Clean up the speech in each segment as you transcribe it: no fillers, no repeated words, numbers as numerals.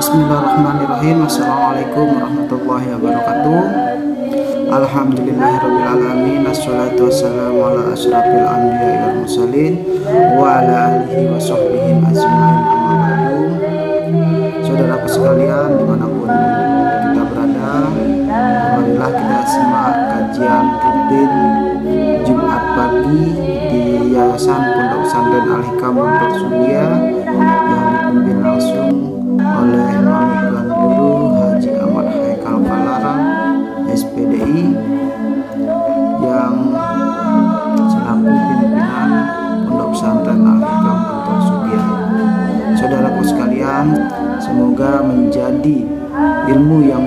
Bismillahirrahmanirrahim. Assalamualaikum warahmatullahi wabarakatuh. Alhamdulillahirrabbilalamin. Assalatu wassalamu ala asyrafil anbiya'i wal mursalin wa ala alihi wa sahbihi ajma'in, amma ba'du. Saudaraku sekalian dimanapun kita berada, marilah kita simak kajian rutin Jumat pagi di Yayasan Pondok Pesantren Al-Hikam Montor Suria yang dipimpin langsung oleh Mami Tuan Guru Haji Ahmad Haikal Balarang SPDI yang selaku pimpinan Pondok Pesantren Al-Hikam Montor Suria. Saudaraku sekalian, semoga menjadi ilmu yang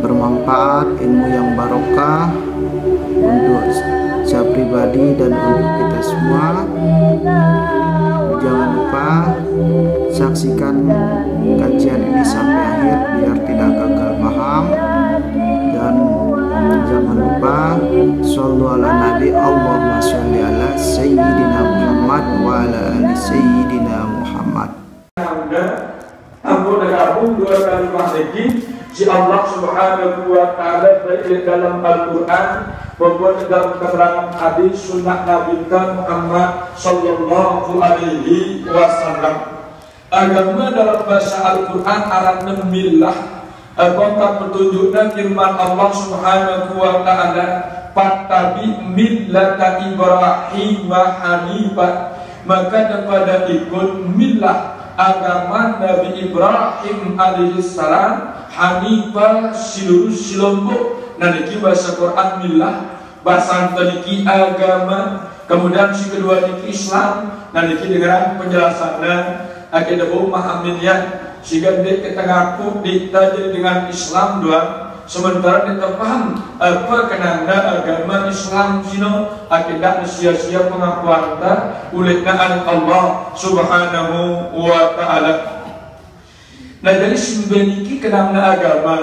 bermanfaat, ilmu yang barokah untuk saya pribadi dan untuk kita semua. Jangan lupa saksikan kajian ini sampai akhir biar tidak gagal paham, dan jangan lupa shollu ala nabi, Allahumma sholli ala sayyidina Muhammad wa ala ali sayyidina Muhammad. Ampun gabung dua kali lagi si Allah Subhanahu wa taala baik dalam Al-Qur'an maupun dalam keterangan hadis sunnah Nabi Muhammad sallallahu alaihi wasallam. Agama dalam bahasa Al-Qur'an aranna millah, apakah petunjuknya firman Allah Subhanahu wa taala fattabi millata Ibrahim hanifah, maka kepada ikut millah agama Nabi Ibrahim alaihissalam hanifah silurus silombok. Nanti bahasa Quran millah, bahasa niki agama, kemudian si kedua niki Islam. Nanti dengan penjelasannya akhirnya memahaminya sehingga dia ketengahku kita jadi dengan Islam doang, sementara kita paham apa kenapa agama Islam sino akhirnya sia-sia pengakuan olehnya Allah Subhanahu wa taala. Nah jadi simbeniki kenapa agama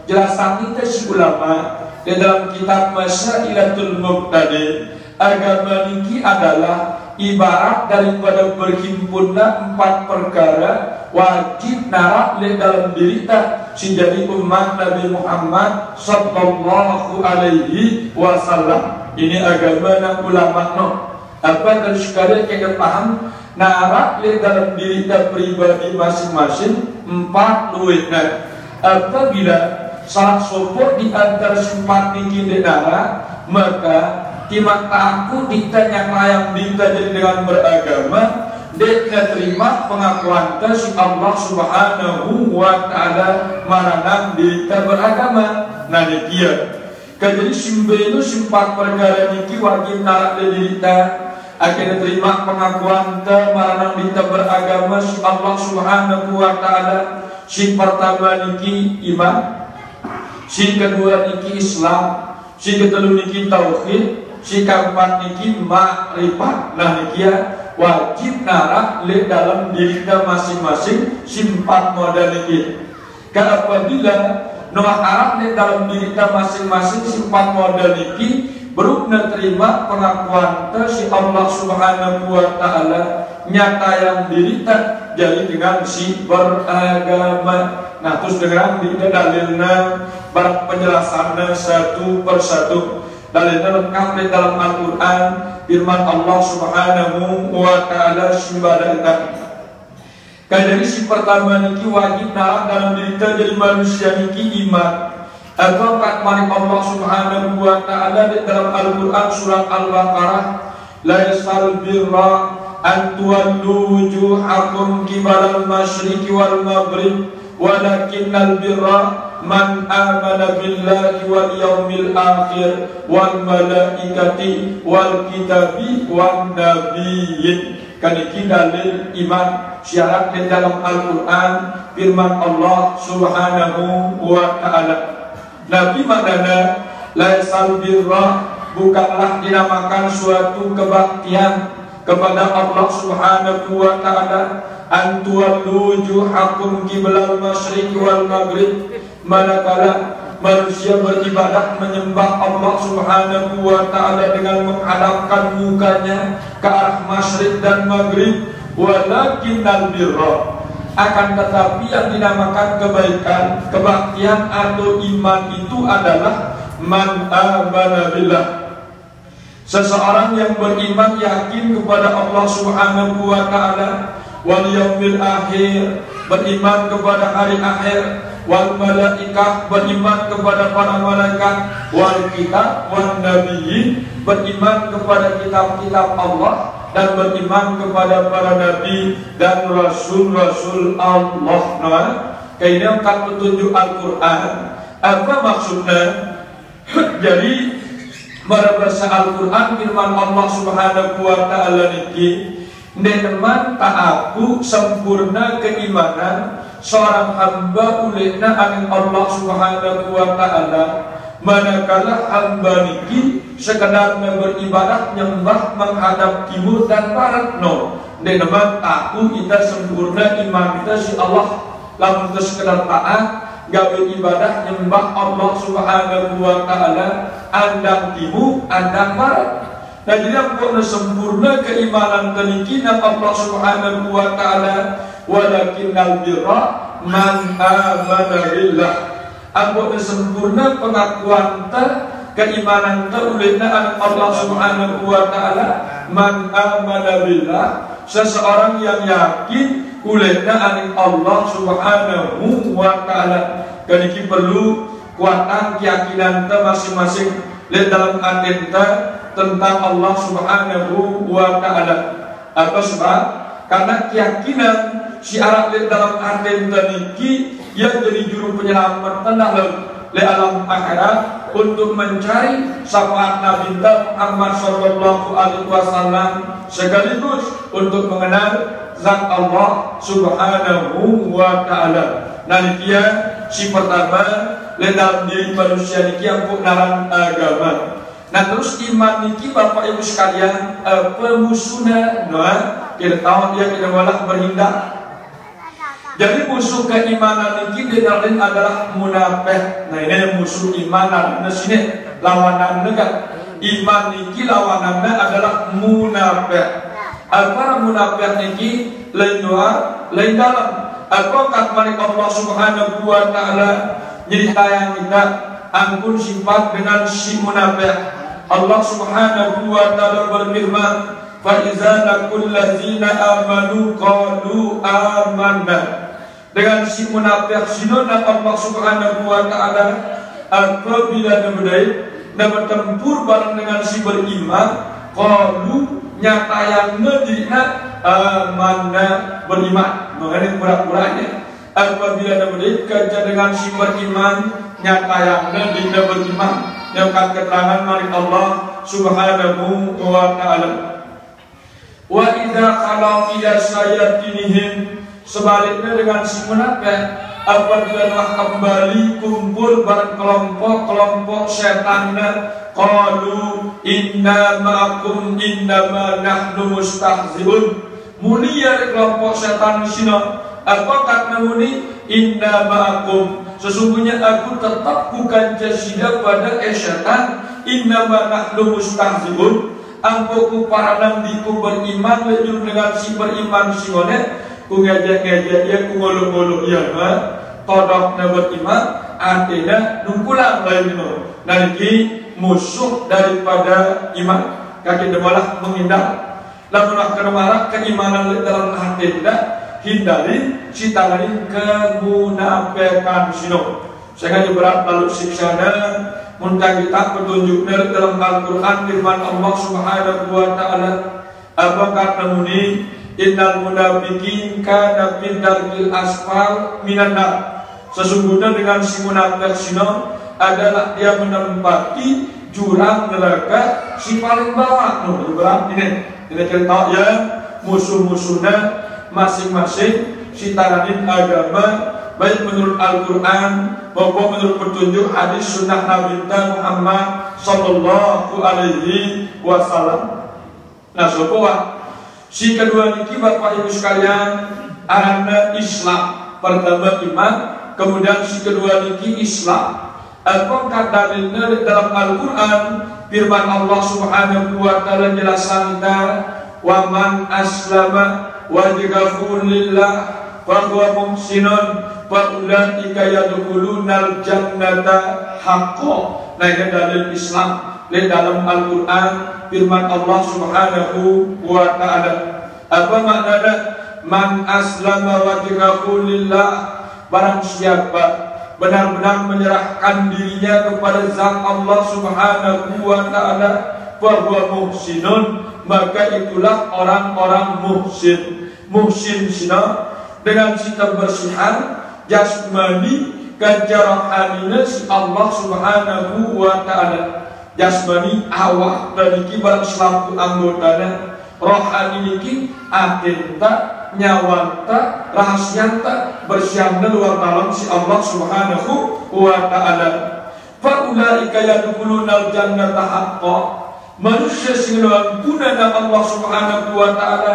jelasan kita si ulama di dalam kitab Masailatul Muqtadi. Agama niki adalah ibarat daripada berhimpunnya empat perkara wajib narak di dalam diri kita si jadi umat Nabi Muhammad sallallahu alaihi wasallam. Ini agama yang ulama no. Apa dari sekali kita paham narak di dalam diri kita pribadi masing-masing empat luwetna. Apabila salah sopok di antara sempat niki denara, maka timak aku ditanya layang dita jadi dengan beragama dia terima pengakuan si Allah Subhanahu wa taala maranang dita beragama. Nah dia jadi simbelu simpat perkara niki wajib narak dita akhirnya terima pengakuan maranang dita beragama si Allah Subhanahu wa taala. Si pertama niki iman, si kedua niki Islam, si ketiga niki tauhid, si keempat niki makrifat. Nah niki ya wajib narak le dalam diri kita masing-masing simpat modal niki. Kalau apabila noah arab le dalam diri kita masing-masing simpat modal niki berukna terima pengakuan si Allah Subhanahu wa taala nyata yang diri kita jadi dengan si beragama. Nah terus dengan dalilnya barang penjelasannya satu persatu. Dalilnya lengkap di dalam Al-Quran firman Allah Subhanahu wa taala simbadana. Dari si pertama niki wajib narak dalam diri kita jadi manusia niki iman. Atau kat mari Allah Subhanahu wa taala di dalam Al-Quran surat Al-Baqarah, la yasal birra an tuwallu wujuhakum qibalal masyriqi wal maghrib walakinnal birra man amana billahi wal yaumil akhir wal malaikati wal kitabi wan nabiyyin. Kaniki dalil iman syarat di dalam Al-Quran firman Allah Subhanahu wa taala. Nabi maknanya laisal birra bukanlah dinamakan suatu kebaktian kepada Allah Subhanahu wa taala antuwallu wujuhakum qiblal masyriqi wal maghrib, manakala manusia beribadah menyembah Allah Subhanahu wa taala dengan menghadapkan mukanya ke arah masyriq dan maghrib. Walakinnal birra, Akan tetapi yang dinamakan kebaikan, kebaktian atau iman itu adalah man amana billah. Seseorang yang beriman yakin kepada Allah Subhanahu wa taala, wal yaumil akhir, beriman kepada hari akhir, wal malaikah, beriman kepada para malaikat, wal kitab wan nabiyyin, beriman kepada kitab-kitab Allah dan beriman kepada para nabi dan rasul-rasul Allah. Nah, kayaknya kan petunjuk Al-Qur'an. Apa maksudnya? Jadi pada bahasa Al-Quran firman Allah Subhanahu wa ta'ala niki, neman ta'aku sempurna keimanan seorang hamba ulena aning Allah Subhanahu wa ta'ala, manakala hamba niki sekedar beribadah nyembah menghadap timur dan barat. No, neman ta'aku kita sempurna iman kita si Allah, lamun sekedar taat gawe ibadah nyembah Allah Subhanahu wa ta'ala andang timur andang barat. Nah, jadi apa sempurna keimanan tenikinan Allah Subhanahu wa ta'ala, walakinnal birra man amana billah. Apa sempurna pengakuan keimanan ulena Allah Subhanahu wa ta'ala, man amana billah, seseorang yang yakin ulena aning Allah Subhanahu wa ta'ala. Kaniki perlu kuatan keyakinan masing-masing dalam adenta tentang Allah Subhanahu wa ta'ala. Apa sebab? Karena keyakinan syarat dalam adenta niki yang jadi juru penyelamat dalam alam akhirat untuk mencari syafaat Nabi Muhammad sallallahu alaihi wasallam, sekaligus untuk mengenal zat Allah Subhanahu wa ta'ala. Nah, dia si pertama dalam diri manusia niki yang naran agama. Nah, terus iman niki Bapak Ibu sekalian pemusuhna, nah kita tahu dia tidak malah berhindak. Jadi musuh keimanan niki dinamakan adalah munafik. Nah, ini musuh iman. Nah, sini lawanan kan iman niki lawanannya adalah munafik. Para munafik niki lain luar, lain dalam. Apa kata Allah Subhanahu wa ta'ala nyerita yang kita ampun sifat dengan si munafik. Allah Subhanahu wa ta'ala berfirman, fa iza laqul ladzina amanu qalu amanna. Dengan si munafik sinona Allah Subhanahu wa ta'ala apabila dia bertempur bareng dengan si beriman, qalu nyata yang ngedina amanna beriman. Mengenai pura-puranya apabila mereka dengan si beriman nyata yang ngedina beriman, yang keterangan dari Allah Subhanahu wa ta'ala. Wa idza khalau ila sayatinihim, sebaliknya dengan si munafik apabila telah kembali kumpul bareng kelompok-kelompok setannya, qalu inna ma'akum innama nahnu mustahzi'un. Mulia kelompok setan sino apa kata muni inna ma'akum, sesungguhnya aku tetap bukan jasida pada setan, inna nahnu mustahzi'un. Angkoku para nandiku beriman lejur dengan si beriman simone ku ngejek-ngejek ya ku ngolok-ngolok ya mah todokna beriman artinya nungkulang lain itu. Nanti musuh daripada iman kaki demalah menghindar. Lamunlah keremarak keimanan dalam hati tidak hindari citarin kemunafikan sino. Sehingga berat lalu siksana muntah kita petunjuk dari dalam Al-Quran firman Allah Subhanahu wa ta'ala apa kata muni innal munafiqin kana fi darkil asfal minan nar. Sesungguhnya dengan si munafik sino adalah dia menempati jurang neraka si paling bawah. Berat ini cerita ya musuh-musuhnya masing-masing si taranin agama, baik menurut Al-Quran maupun menurut petunjuk hadis sunnah Nabi Muhammad sallallahu alaihi wasallam. Nah, sopowa si kedua niki Bapak Ibu sekalian arana Islam. Pertama iman, kemudian si kedua niki Islam. Apakah dalilnya dalam Al-Quran firman Allah Subhanahu wa ta'ala jelasan kita wa man aslama wajhahu lillah fahuwa muhsinun fa ulaika yadkhulunal jannata haqqan. Nah, ini dalil Islam di dalam Al-Qur'an, firman Allah Subhanahu wa taala. Apa maknanya? Man aslama wajhahu lillah, barang siapa benar-benar menyerahkan dirinya kepada Zat Allah Subhanahu wa taala, fahuwa muhsinun, maka itulah orang-orang muhsin. Muhsin sina dengan sifat bersihan jasmani kajarohanina si Allah Subhanahu wa taala. Jasmani awak dari kibar selaku anggotanya, rohani niki atinta nyawanta rahasyanta bersihanna luar dalam si Allah Subhanahu wa taala. Fa ulaika yadkhulunal jannata haqqan, manusia sing nglampuna Allah Subhanahu wa taala,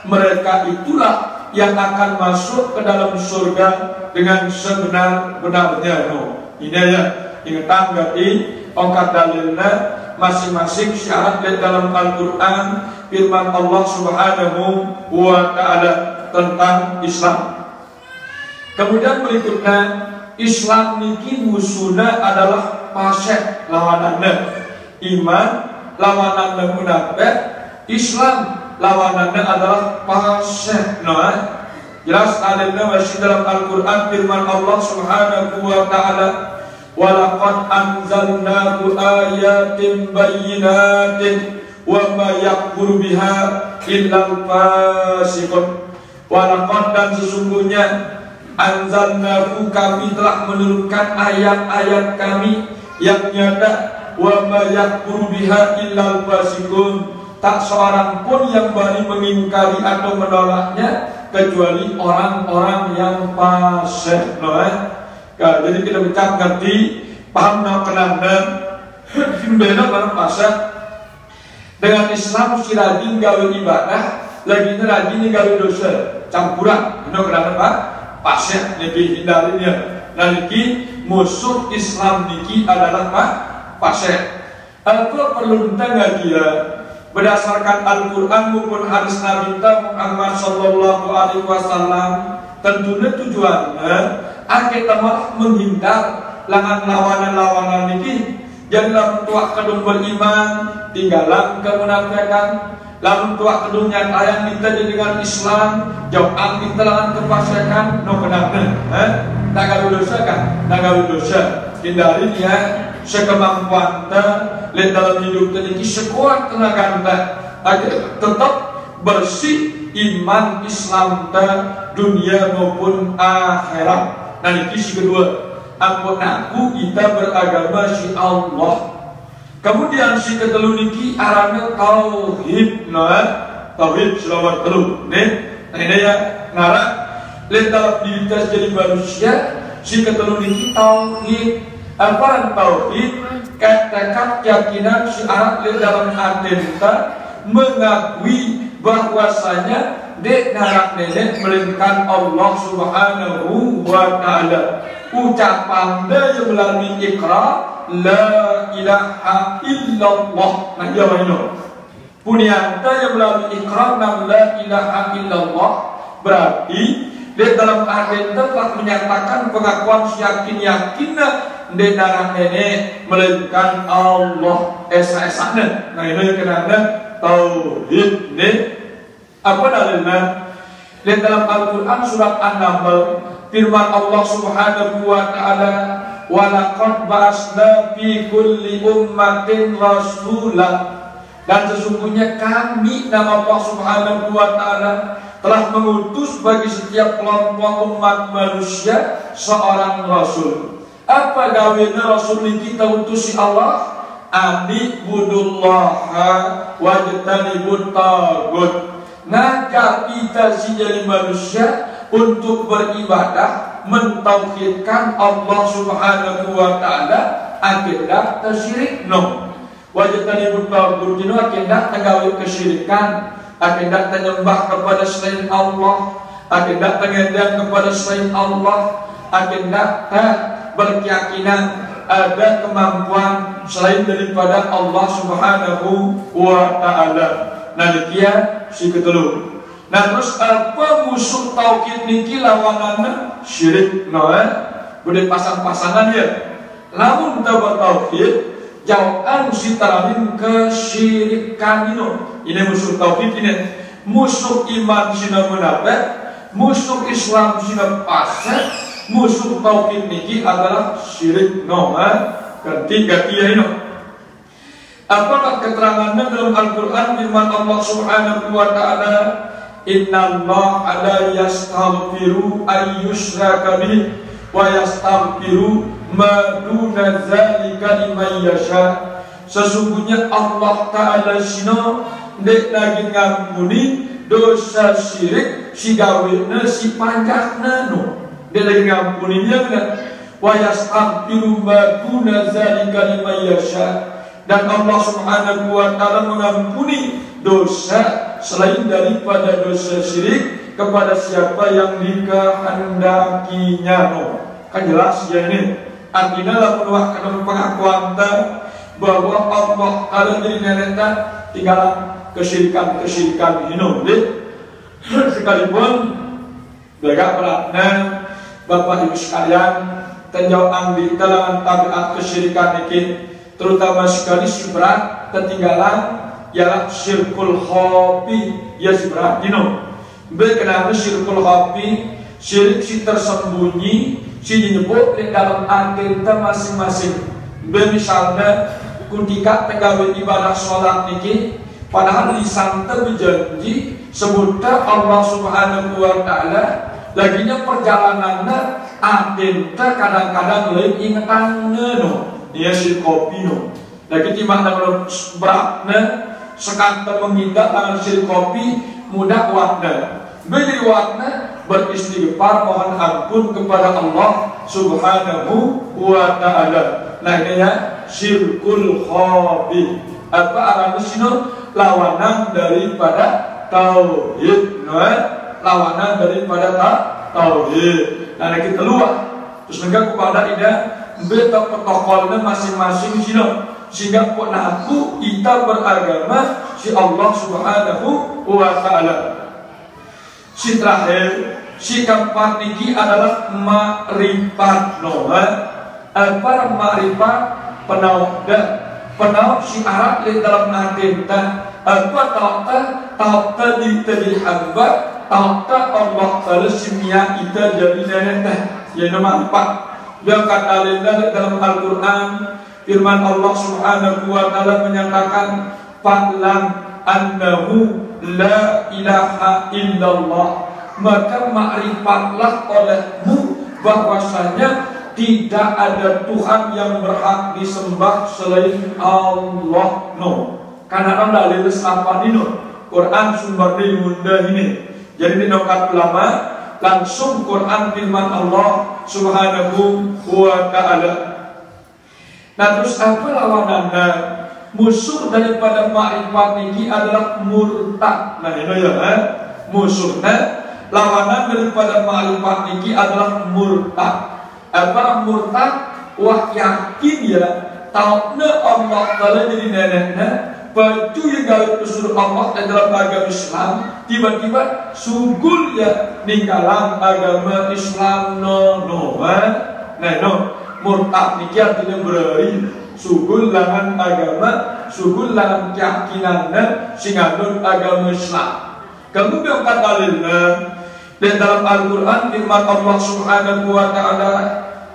mereka itulah yang akan masuk ke dalam surga dengan sebenar-benarnya. Ini ya, ingat berarti ongkat dalilnya masing-masing syarat di dalam Al-Quran, firman Allah Subhanahu wa taala tentang Islam. Kemudian berikutnya, Islam niki musuhna adalah fasik lawanannya. Iman lawanannya munafik, Islam lawanannya adalah fasik. Nah, jelas adanya masih dalam Al-Quran, firman Allah Subhanahu wa taala, walaqad anzalnahu ayatin bayyinatin wa ma yakfur biha illal fasiqun. Walaqad, dan sesungguhnya, anzalnahu, kami telah menurunkan ayat-ayat kami yang nyata, wa ma yakfur biha illal fasiqun, tak seorang pun yang berani mengingkari atau menolaknya kecuali orang-orang yang fasik. Jadi kita ucap ngerti, paham nak kenangan, beda barang fasik. Dengan Islam si rajin gawe ibadah, lagi rajin gawe dosa, campuran. Ini kenangan pak, fasik lebih hindarinya. Nanti musuh Islam niki adalah pak fasik. Apa perlu tanya dia? Berdasarkan Al-Quran maupun hadis Nabi Muhammad Sallallahu Alaihi Wasallam, tentunya tujuannya kita malah menghindar langan lawanan-lawanan ini. Janganlah tua kedung beriman, tinggalan kemunafikan. Lalu tua kedung nyatayang kita dengan Islam, jauhan kita langan kefasikan. No kenapa? Tak gawe dosa kan? Tak gawe dosa. Hindari dia sekemampuan lihat dalam hidup tadi sekuat tenaga agar tetap bersih iman Islam dunia maupun akhirat. Nah, ini kedua, aku kita beragama si Allah. Kemudian si ketelu niki arane tauhid. Tauhid selawat telu. Ini ya ngarak lihat dalam diri kita jadi manusia, si ketelu niki tauhid. Apa tauhid? Tekad keyakinan syarat di dalam hati kita mengakui bahwasanya dek narak nenek melainkan Allah Subhanahu wa taala. Ucapan dia yang melalui ikrar la ilaha illallah. Nah, jawab ini. Punyata yang melalui ikrar la ilaha illallah berarti di dalam hati kita telah menyatakan pengakuan yakin-yakinnya di darah nenek melainkan Allah esa-esana. Nah, ini kenapa tauhid ini apa dalilnya? Di dalam Al-Quran surat An-Naml, firman Allah Subhanahu wa taala, walaqad ba'asna fi kulli ummatin rasulan, dan sesungguhnya kami nama Allah Subhanahu wa taala telah mengutus bagi setiap kelompok umat manusia seorang rasul. Apa gawena rasul ini kita utusi Allah? Ani budullaha wajtanibut tagut. Ngajak kita si jadi manusia untuk beribadah, mentauhidkan Allah Subhanahu wa taala, akhirnya tersyirik no. Wajtanibut tagut itu akhirnya tegawi kesyirikan, akhirnya menyembah kepada selain Allah, akhirnya mengendang kepada selain Allah, akhirnya berkeyakinan ada kemampuan selain daripada Allah Subhanahu wa taala. Nah, dia si ketelu. Nah terus apa musuh tauhid niki lawanannya syirik boleh pasang-pasangan ya. Lamun tabat tauhid jauhan sitaramin kesyirikan ini musuh tauhid ini. Musuh iman sina munafik, musuh Islam sina fasik, musuh tauhid niki adalah syirik ganti ini. Apakah keterangannya dalam Al-Quran firman Allah Subhanahu wa ta'ala, innallaha la yastaghfiru ay yushraka bih wa yastaghfiru ma duna dzalika liman yasha. Sesungguhnya Allah Ta'ala sino ndek lagi ngampuni dosa syirik si gawena si panjakna ndek lagi ngampuninya wa yastaghfiru ma duna dzalika liman yasha. Dan Allah Subhanahu wa ta'ala mengampuni dosa selain daripada dosa syirik kepada siapa yang dikehendakinya. Kan jelas ya ini. Artinya lah menuahkan pengakuan bahwa Allah Ta'ala jadi nenek tinggal kesyirikan ini. Sekalipun agak beratnya Bapak Ibu sekalian tenjauan di dalam tabiat kesyirikan ini, terutama sekali si berat ketinggalan ialah syirkul khafi ya si berat kenapa syirkul khafi syirik si tersembunyi si dinyebut di dalam hati kita masing-masing. Misalnya ketika tegawai ibadah sholat niki padahal lisan berjanji sebutnya Allah Subhanahu wa ta'ala laginya perjalanannya hati kita kadang-kadang lain ingetannya dia si kopi lagi timbang dalam beratnya sekanta mengindah tangan si kopi mudah warna beri warna beristighfar mohon ampun kepada Allah Subhanahu wa ta'ala. Nah ini ya syirkul khafi. Apa arahnya sini lawanan daripada tauhid lawanan daripada tauhid. Nah kita luar terus mereka kepada ida beta protokolnya masing-masing sehingga pun aku kita beragama si Allah Subhanahu wa ta'ala. Si terakhir si keempat niki adalah ma'rifat apa ma'rifat penau si Arab di dalam hati apa tauta di hamba tauta Allah Ta'ala simia ita jadi nenek yang nomor 4. Dia kata dalam Al-Quran firman Allah Subhanahu wa ta'ala menyatakan fa'lam annahu la ilaha illallah, maka ma'rifatlah olehmu bahwasanya tidak ada Tuhan yang berhak disembah selain Allah. Karena dalil selapan ini Quran sumbernya mudah ini. Jadi di nokat ulama langsung Quran firman Allah Subhanahu wa ta'ala. Nah terus apa lawanannya? Musuh daripada ma'rifat ini adalah murtad. Nah ini ya musuhnya lawanan daripada ma'rifat ini adalah murtad. Apa murtad? Wah yakin ya tahunya Allah Ta'ala jadi neneknya baju yang gawe usul Allah dalam agama Islam tiba-tiba sugul ya ninggalan agama Islam murtad niki artinya berari sugul langan agama sugul langan keyakinannya singanun agama Islam. Kemudian kata dalilnya dan dalam Al-Quran firman Allah Subhanahu wa ta'ala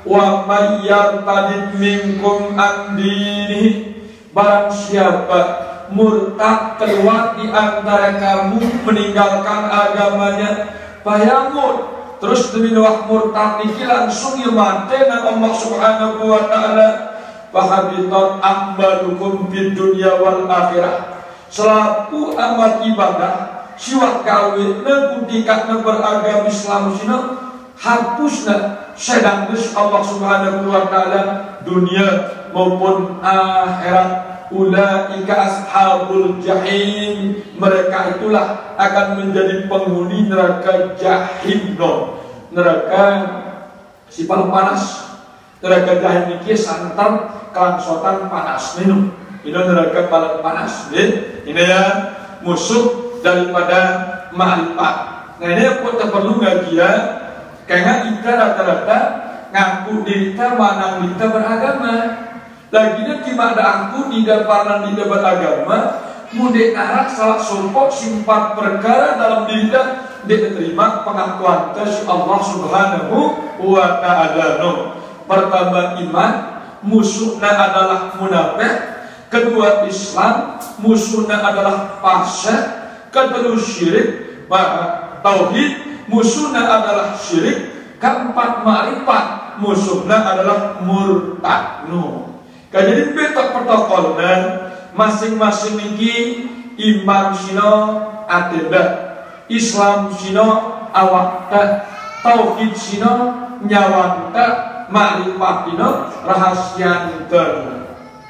wa may yartadid minkum an dinihi, barang siapa murtad keluar di antara kamu meninggalkan agamanya bayamut terus demi wak murtad niki langsung yumate na Allah Subhanahu wa ta'ala fahabitat a'malukum fid dunya wal akhirah, selaku amal ibadah siwak gawe negudikatna beragama Islam sina hapusna sedang Allah Subhanahu wa ta'ala dunia maupun akhirat. Ulaika ashabul jahim, mereka itulah akan menjadi penghuni neraka jahim. Neraka si paling panas. Neraka jahim ini santan kelangsotan panas minum. Ini neraka paling panas. Ini ya musuh daripada ma'rifat. Nah ini pun perlu ngaji ya, karena kita rata-rata ngaku diri kita mana kita beragama. Lagi cuma ada aku tidak pernah tidak beragama, mudah arah salah sompok simpat perkara dalam diri kita dia terima pengakuan dari Allah Subhanahu wa Ta'ala. Pertama iman, musuhnya adalah munafik. Kedua Islam, musuhnya adalah fasik. Kedua syirik, tauhid, musuhnya adalah syirik. Keempat ma'rifat, musuhnya adalah murtad. Jadi betok protokolnya masing-masing ini iman sino atenda, Islam sino awakta, tauhid sino nyawanta, ma'rifat sino rahasianta.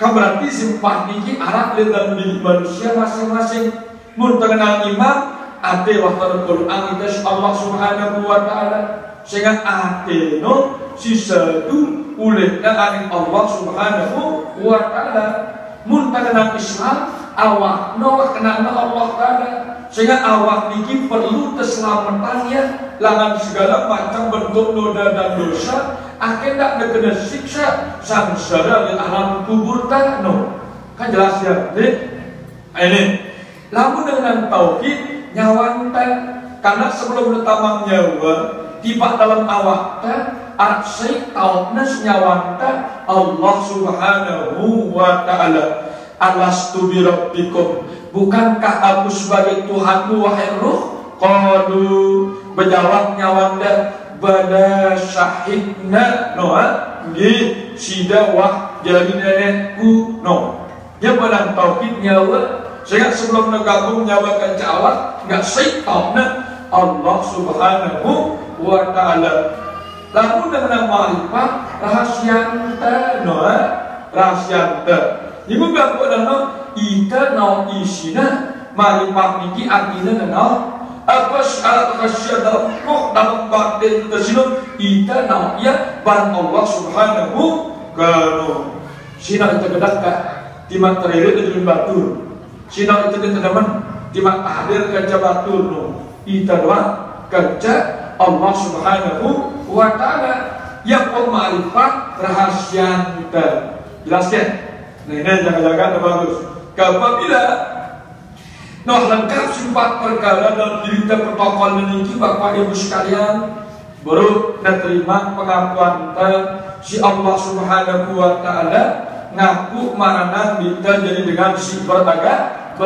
Kan berarti simpan ini arah dalam diri manusia masing-masing. Mun mengenal iman, ate waktu Al-Quran itu Allah Subhanahu wa Ta'ala. Sehingga ate no sisadu ulehna aning Allah Subhanahu wa Ta'ala. Mun mengenal Islam, awak no kenal Allah Ta'ala. Sehingga awak niki perlu keselamatannya langan segala macam bentuk noda dan dosa akhirnya kena siksa samsara di alam kubur tano. Kan jelas ya, ini lalu dengan tauhid nyawanta, karena sebelum letamang nyawa tiba dalam awak arsy tautnas nyawanta Allah Subhanahu wa Ta'ala. Alastu bi rabbikum, bukankah aku sebagai Tuhanmu wahai ruh? Qalu, berjawab nyawanda, bala syahidna nggih sida wah jadi nenekku dia badan tauhid nyawa. Sehingga sebelum ngagabung nyawa kan jawab enggak syaitanna Allah Subhanahu wa Ta'ala. Lalu dengan ma'rifat rahasianta rahasianta. Ibu gak buat nama ita nau isina ma'rifat niki artinya nau apa syarat rahasia dalam roh dalam batin tersebut ita nau ya barang Allah Subhanahu kanu. Sina itu kedaka timak teririt dari batur. Sina itu teman timak hadir kerja batur ita doa kerja Allah Subhanahu wa Ta'ala yang ma'rifat rahasia kita. Jelaskan. Nah ini jaga-jaga bagus. Apabila lengkap simpat perkara dalam diri kita protokol meniki Bapak Ibu sekalian, baru terima pengakuan si Allah Subhanahu wa Ta'ala ngaku maranan kita jadi dengan si beragama.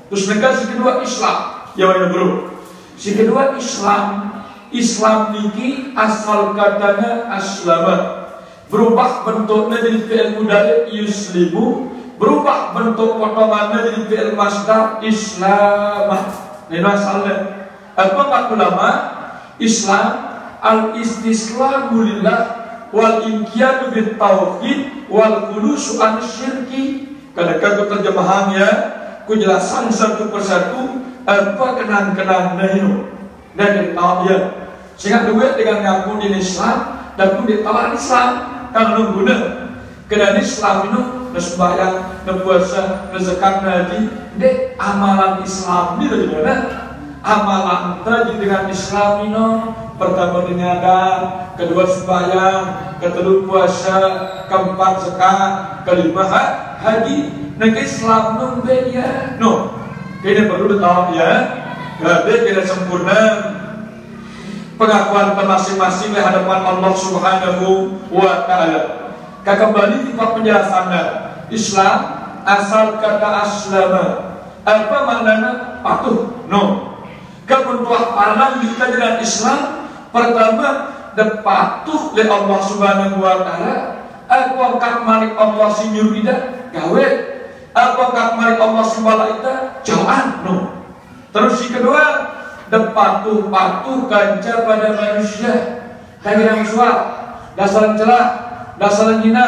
Terus mereka si kedua Islam, ya bro. Si kedua Islam niki asal katanya aslama. Berubah bentuknya jadi fi'il mudhari yuslimu, berubah bentuk potongannya jadi fi'il masdar islamah. Ini asalnya. Apa kata ulama? Islam al-istislamu lillah wal inqiyadu bit tauhid wal khulusu an syirki. Kadang-kadang terjemahannya ku jelasan satu persatu apa kenang-kenangnya itu. Dan tahu ya. Sehingga duit dengan ngaku di Islam dan ku ditawar Islam. Kalau guna kena Islam itu sembahyang, puasa, zakat, haji, dek amalan Islam itu gimana? Amalan tadi dengan Islam itu pertama dengan kedua sembahyang, ketiga puasa, keempat zakat, kelima haji. Nah Islam itu beda. Ini perlu tahu ya. Gak tidak sempurna. Pengakuan masing-masing di hadapan Allah Subhanahu wa Ta'ala. Kembali di penjelasannya. Islam asal kata aslama. Apa maknanya? Patuh. Kebentuk paralan kita dengan Islam. Pertama, patuh oleh Allah Subhanahu wa Ta'ala. Aku angkat mari Allah si nyurida gawe. Aku angkat mari Allah si balaita jauhan. Terus yang kedua, patuh kanca pada manusia. Kayak yang suar, dasar celah, dasar hina,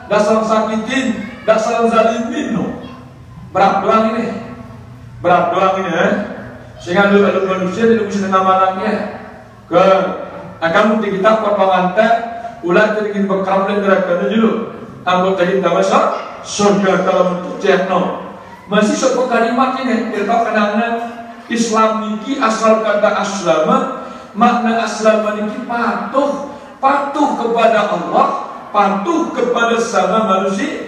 dasar sakitin, dasar zalimin. Berat doang ini sehingga lu manusia tidak bisa mengamalkannya. Akan bukti kita potongan teh ulah tergin bekam dan gerakannya dulu. Anggota kita masuk surga kalau bentuk jahannam. Masih sok kalimat ini kita kenangna Islam niki asal kata aslama, makna aslama niki patuh kepada Allah, patuh kepada sama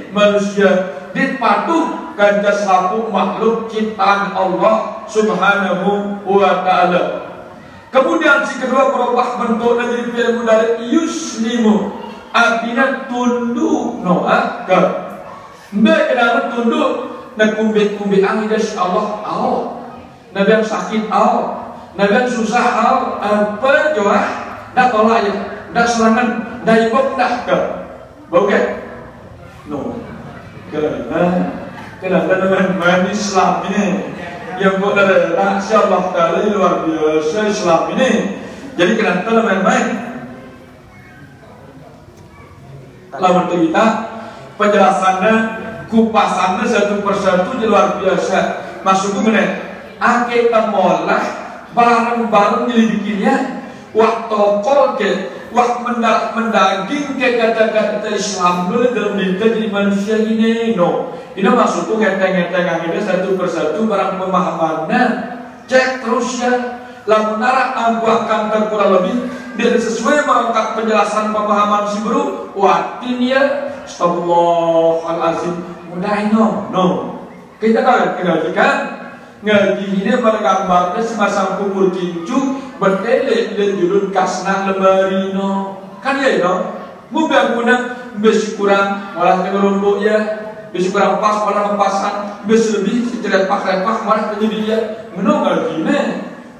manusia, dan patuh kepada selaku makhluk ciptaan Allah Subhanahu wa ta'ala. Kemudian si kedua berubah bentuknya jadi fi'il mudhari yuslimu, artinya tunduk ke. Mbak kenapa tunduk? Nak kumbi angin dari Allah nabi yang sakit nabi yang susah apa jawab dah tolak ya, dah serangan, dah ibok dah ke. Oke? No. Kenapa teman-teman Islam ini yang berada Allah Ta'ala luar biasa Islam ini. Jadi kenapa teman-teman lawan kita penjelasannya, kupasannya satu persatu luar biasa. Maksudku benar, kita molah bareng-bareng nyelidikinya, waktu tokol ke, waktu mendaging ke kata-kata Islam dulu dalam diri jadi manusia ini. No, ini maksudku ngeteng-ngeteng ini satu persatu barang pemahamannya. Cek terus ya, lamun arah aku akan kurang lebih dia sesuai mengangkat penjelasan pemahaman si bro. Watin ya, astagfirullahalazim. Mudah no. Kita kan ngaji ini pada gambarnya semasang kubur kincu bertele dan judul kasna lemari no. Kan ya no. Mungkin guna besi kurang malah ngerombok ya, besi kurang pas malah mempasan, besi lebih tidak pakai malah menjadi ya. Menung ngaji ini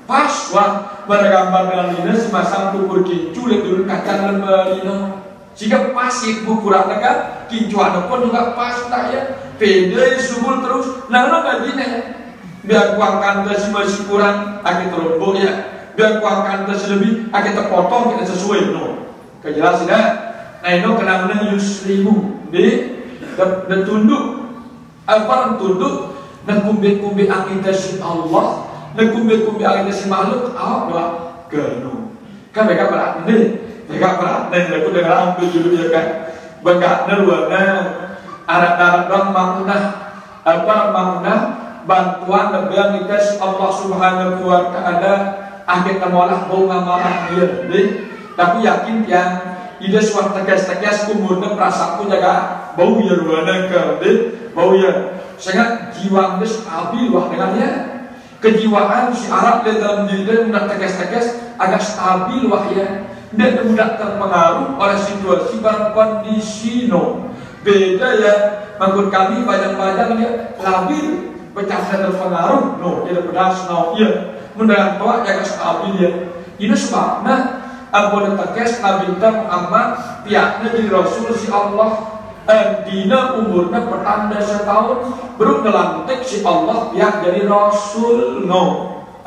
pas wah pada gambar dengan ini semasang kubur kincu dan judul kacang lemari no. Jika pasif ukurannya kan kincuan pun juga pas tak ya, pede subul terus nah ngaji ini biar kuangkan masih kurang akhir terombok ya, biar kuangkan lebih akhir terpotong kita sesuai no. Kejelasan ya. Nah itu kenapa yuslimu dan tunduk apa tunduk dan kumbi angin dari Allah dan kumbi angin dari makhluk Allah gano kan mereka berat nih. Mereka berat dan aku dengar ambil dulu ya kan. Bengkak nerwana arat-arat dong makna bantuan dan yang dikasih Allah Subhanahu wa ta'ala akhir temolah bau ngamarah dia. Tapi yakin yang ide suat tegas kumurnya perasaanku jaga bau ya ruana ke bau ya. Sehingga jiwa dia stabil wah dengannya. Kejiwaan si Arab dalam diri dia mudah tegas agak stabil wah ya. Dia mudah terpengaruh oleh situasi dan kondisi no. Beda ya, maksud kami banyak-banyak dia labil, pecah terpengaruh no. Dia pedas no, iya. Mendengar toa jaga stabil ya. Ini sebabnya Abu Tegas Nabi Muhammad pihaknya jadi Rasul si Allah. Dina umurnya pertanda setahun baru ngelantik si Allah pihak jadi Rasul no.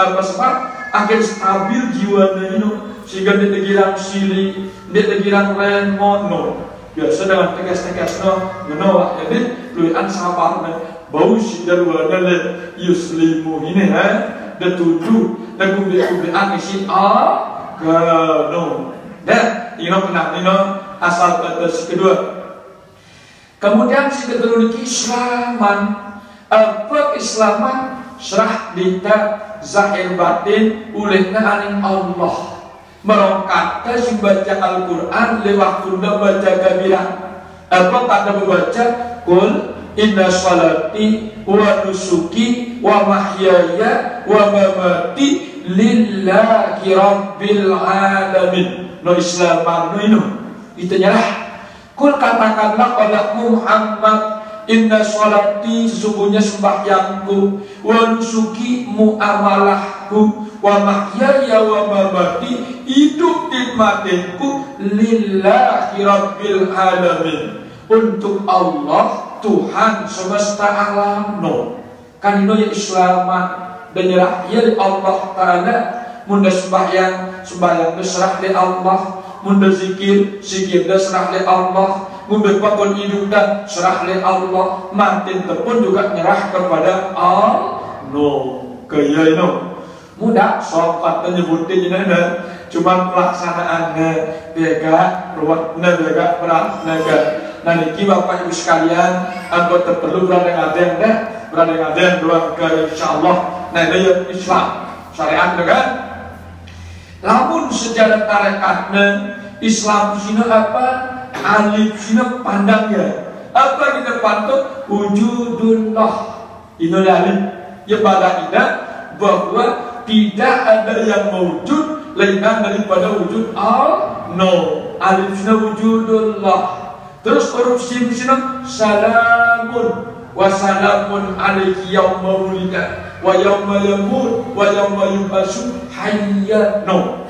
Apa sebab akhir stabil jiwanya ini sehingga dia tergirang sili, dia tergirang remon no. Biasa dengan tegas no. Jadi luian sahabatnya bau si darwana le yuslimu ini dia tuduh dan kumbi-kumbian isi no. Dan ini kenapa ini asal kata si kedua. Kemudian si kedua Islaman apa Islaman serah dita zahir batin ulehna aning Allah merongkata si baca Al-Quran lewat tunda baca kabirah apa kata membaca kul inna salati wa nusuki wa mahyaya wa mamati lillahi rabbil alamin no Islaman no inu itu nyerah. Kul katakanlah oleh Muhammad inna sholati sesungguhnya sembahyangku wa nusuki muamalahku wa mahyaya wa mamati hidup di matiku lillahi rabbil alamin untuk Allah Tuhan semesta alam no. Kan ini ya Islaman dan nyerah ya di Allah Ta'ala munda sembahyang serah di Allah munda zikir serah li Allah, munda pakon hidup dan serah li Allah, matin pun juga nyerah kepada Allah. No, kaya no. Mudah sopat nyebutin jenana, cuma pelaksanaannya bega, ruwetnya bega, beratnya bega. Nah niki bapak ibu sekalian, anggota perlu berada ngadeng dah. berada ngaden doang ke insyaallah nah dia Islam syariat kan. Lamun sejarah tarekatna Islam sini apa? Alif sini pandangnya apa kita pantau wujudullah ini alif ya pada ida bahwa tidak ada yang wujud lain daripada wujud no alif sini wujudullah terus huruf sin sini salamun wassalamun alaihi yauma wulida wa yauma yamut wa yauma yub'atsu hayya no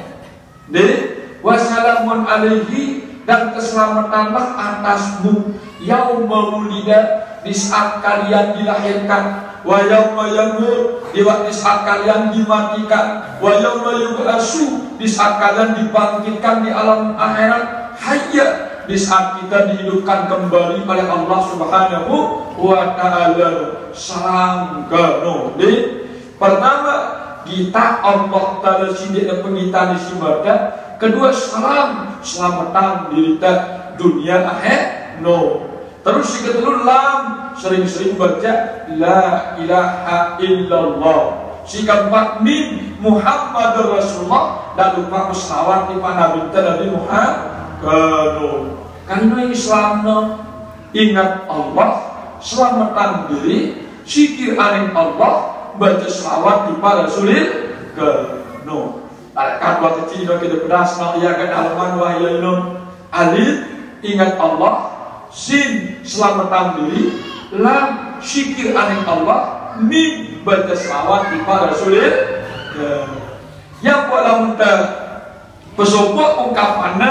de wassalamun alaihi dan keselamatanlah atasmu yauma wulida di saat kalian dilahirkan wa yauma yamut di saat kalian dimatikan wa yauma yub'atsu di saat kalian dibangkitkan di alam akhirat hayya di saat kita dihidupkan kembali oleh Allah Subhanahu wa ta'ala. Sanggano di pertama kita Allah ta'ala sindik dan pengitan di simada kedua selamatan diri dunia akhir no terus yang kedua lam sering-sering baca la ilaha illallah si keempat mim Muhammad Rasulullah dan lupa selawat di Nabi Muhammad karena Islam ingat Allah selamatan diri sikir aning Allah baca selawat di para Rasulil ke tarekat waktu kecil kita pedas ya kan alaman wahyu alif ingat Allah sin selamatan diri lam sikir aning Allah mim baca selawat di para Rasulil ke yang pada muda pesopok ungkapannya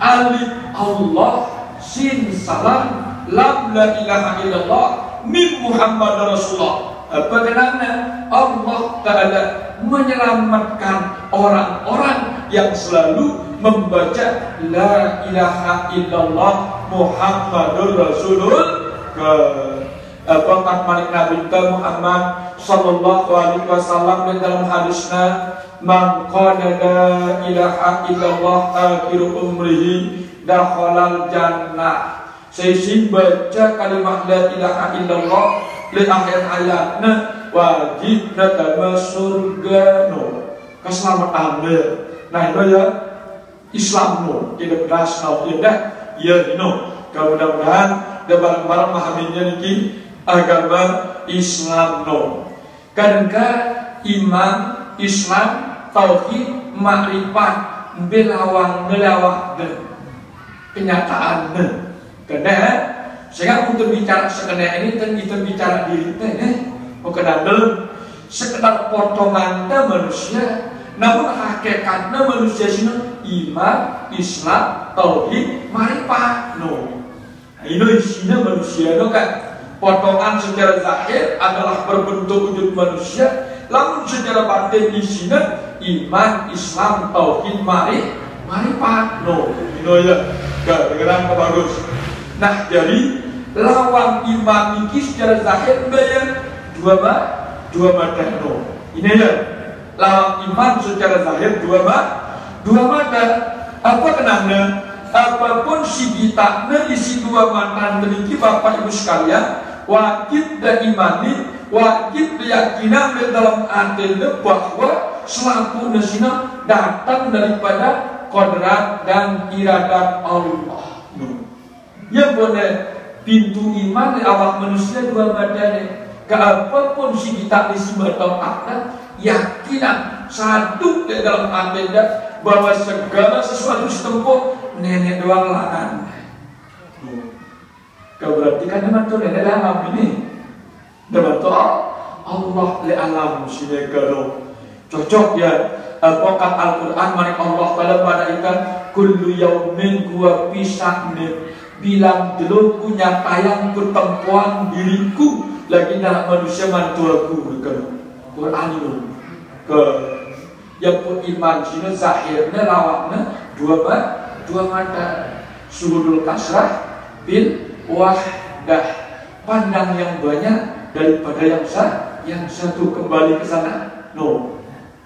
alif Allah sin salam lam la ilaha illallah mim Muhammad Rasulullah apa kenapa Allah Ta'ala menyelamatkan orang-orang yang selalu membaca la ilaha illallah Muhammadur Rasulullah apa malik Nabi Muhammad sallallahu alaihi wasallam dalam hadisnya man qala la ilaha illallah akhir umrihi dakhalal jannah sesi baca kalimat la ilaha illallah di akhir hayatnya wajib datang surga keselamatan nah itu ya Islam tidak beras ya mudah-mudahan barang-barang memahaminya ini agama Islam karena iman Islam tauhid makrifat belawang ngelawak dan kenyataan karena saya untuk bicara sekedar ini dan kita bicara diri bukan dalam sekedar potongan manusia namun hakikatnya manusia sini iman Islam tauhid makrifat ini isinya manusia kan potongan secara zahir adalah berbentuk wujud manusia namun secara batin isinya iman Islam tauhid makrifat ini ya kedengaran bagus. Nah jadi lawan iman ini secara zahir bayar dua mata ini ya lawan iman secara zahir dua mata apa kenapa apapun si kita isi dua mata memiliki bapak ibu sekalian wajib dan imani wajib keyakinan dalam hatinya bahwa selaku nasina datang daripada kodrat dan iradat Allah. Yang boleh pintu iman di awak manusia dua badannya. Keapapun si kita isi bertolakkan yakinan satu di dalam agenda bahwa segala sesuatu setempuh nenek doang lahan. Kau berarti kan teman tuh nenek alam ini. Teman tuh Allah le alam sini kalau cocok ya. Apakah Al-Quran manik Allah Ta'ala pada ikan kullu yaumin gua pisahnya bilang dulu punya tayang ketempuan diriku lagi dalam manusia mantuaku Quran itu ke yang pun iman sini zahirnya lawaknya dua mata suhudul kasrah bil wahdah pandang yang banyak daripada yang satu kembali ke sana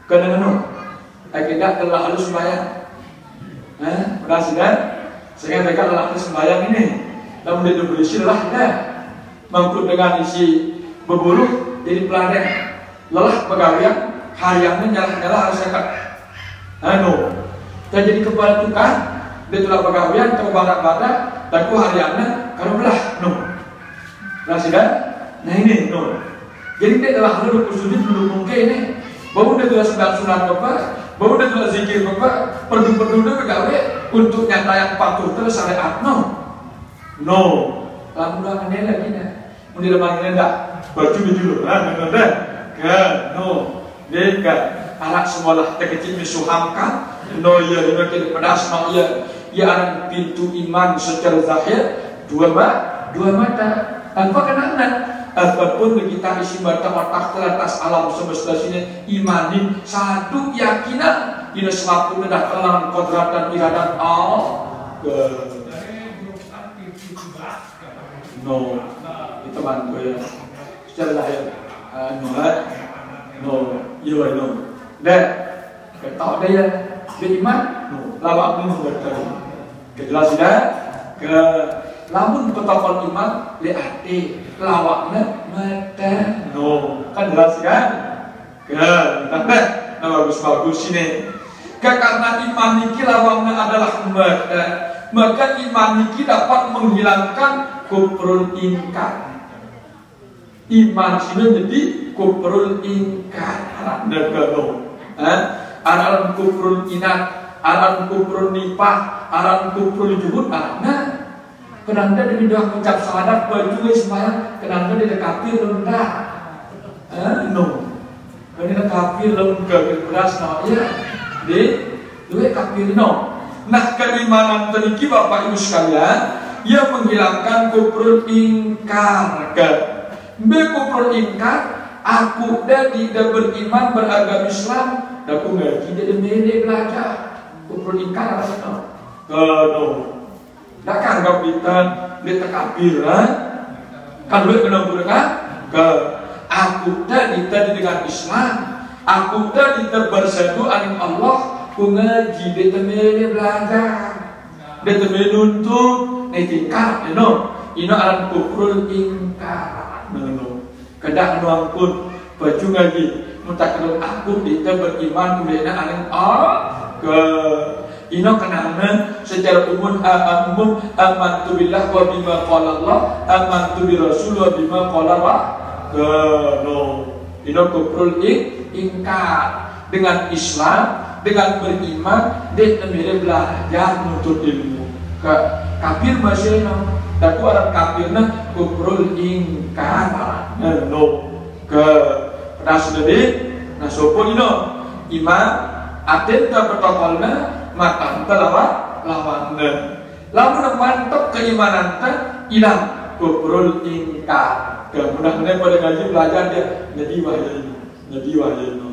kadang-kadang kita telah halus sembahyang berhasil sehingga mereka telah halus sembahyang ini namun dia berisi lah mangkut dengan isi berbulu jadi peladen, lelah pegawaian, hariannya nyalah-nyalah harus sekat. Dan jadi kepala tukang, dia tulah pegawaian, terbadak-badak, dan ku hariannya kalau belah, Nah sudah, nah ini, Jadi dia telah duduk sujud duduk mungkin ini, baru dia telah sunat bapak, baru dia telah zikir bapak, perdu dia pegawai untuk nyata yang patuh terus syariat, Lalu ini lagi nih, mungkin ada yang enggak, baju dulu, Deka, anak semualah terkecil disuhamkan, ya dimakan pedas, ya anak pintu iman secara zahir dua mata, tanpa kenangan. Apapun kita isi mata otak teratas alam semesta sini imanin satu keyakinan ini selaku nedah kelang kodrat dan iradat Allah. Itu bantu ya. Secara lahir, Dan kata dia beriman, lawak berkata. Kejelas sudah ke lamun petokon iman liati lawaknya mata. Kan jelas kan? Bagus ini. Karena iman niki lawaknya adalah mata, maka iman niki dapat menghilangkan kufrul ingkar. Iman sini jadi kufrul ingkar. Aran kufrul inat, aran kufrul nipah, aran kufrul juhud, arana. Kenapa dia dah ucap syahadat baju sembahyang, kenapa dia kafir rendah? Dia kafir rendah beras ya. Dia kafir Nah keimanan teriki Bapak Ibu sekalian, ia menghilangkan kufrul ingkar. Kufrul ingkar, aku dah tidak beriman beragama Islam, aku ngaji dia belajar. Kufrul ingkar apa? Dah kan kau kita kafir kan lu kena berkah aku tadi dengan Islam, aku tadi bersatu aning Allah, ku ngaji dia temeli belajar, dia temeli nuntut, tingkar, ino aran kufrul ingkar, kedah nuangkun baju ngaji, mutak kalau aku dia beriman mulai aning Allah Ino kenana secara umum amantu billah wa bima qala Allah, amantu bi rasul wa bima qala Allah. Ino kufrul ingkar dengan Islam, dengan beriman, dia temire belajar menuntut ilmu. Kafir masih tapi orang kafirna kufrul ingkar. Nah sopo ino iman aten ta protokolna maka lawannya. Lamun mantap keimanan teh hilang kufrul ingkar. Mudah-mudahan pada ngaji belajar dia jadi wahyu.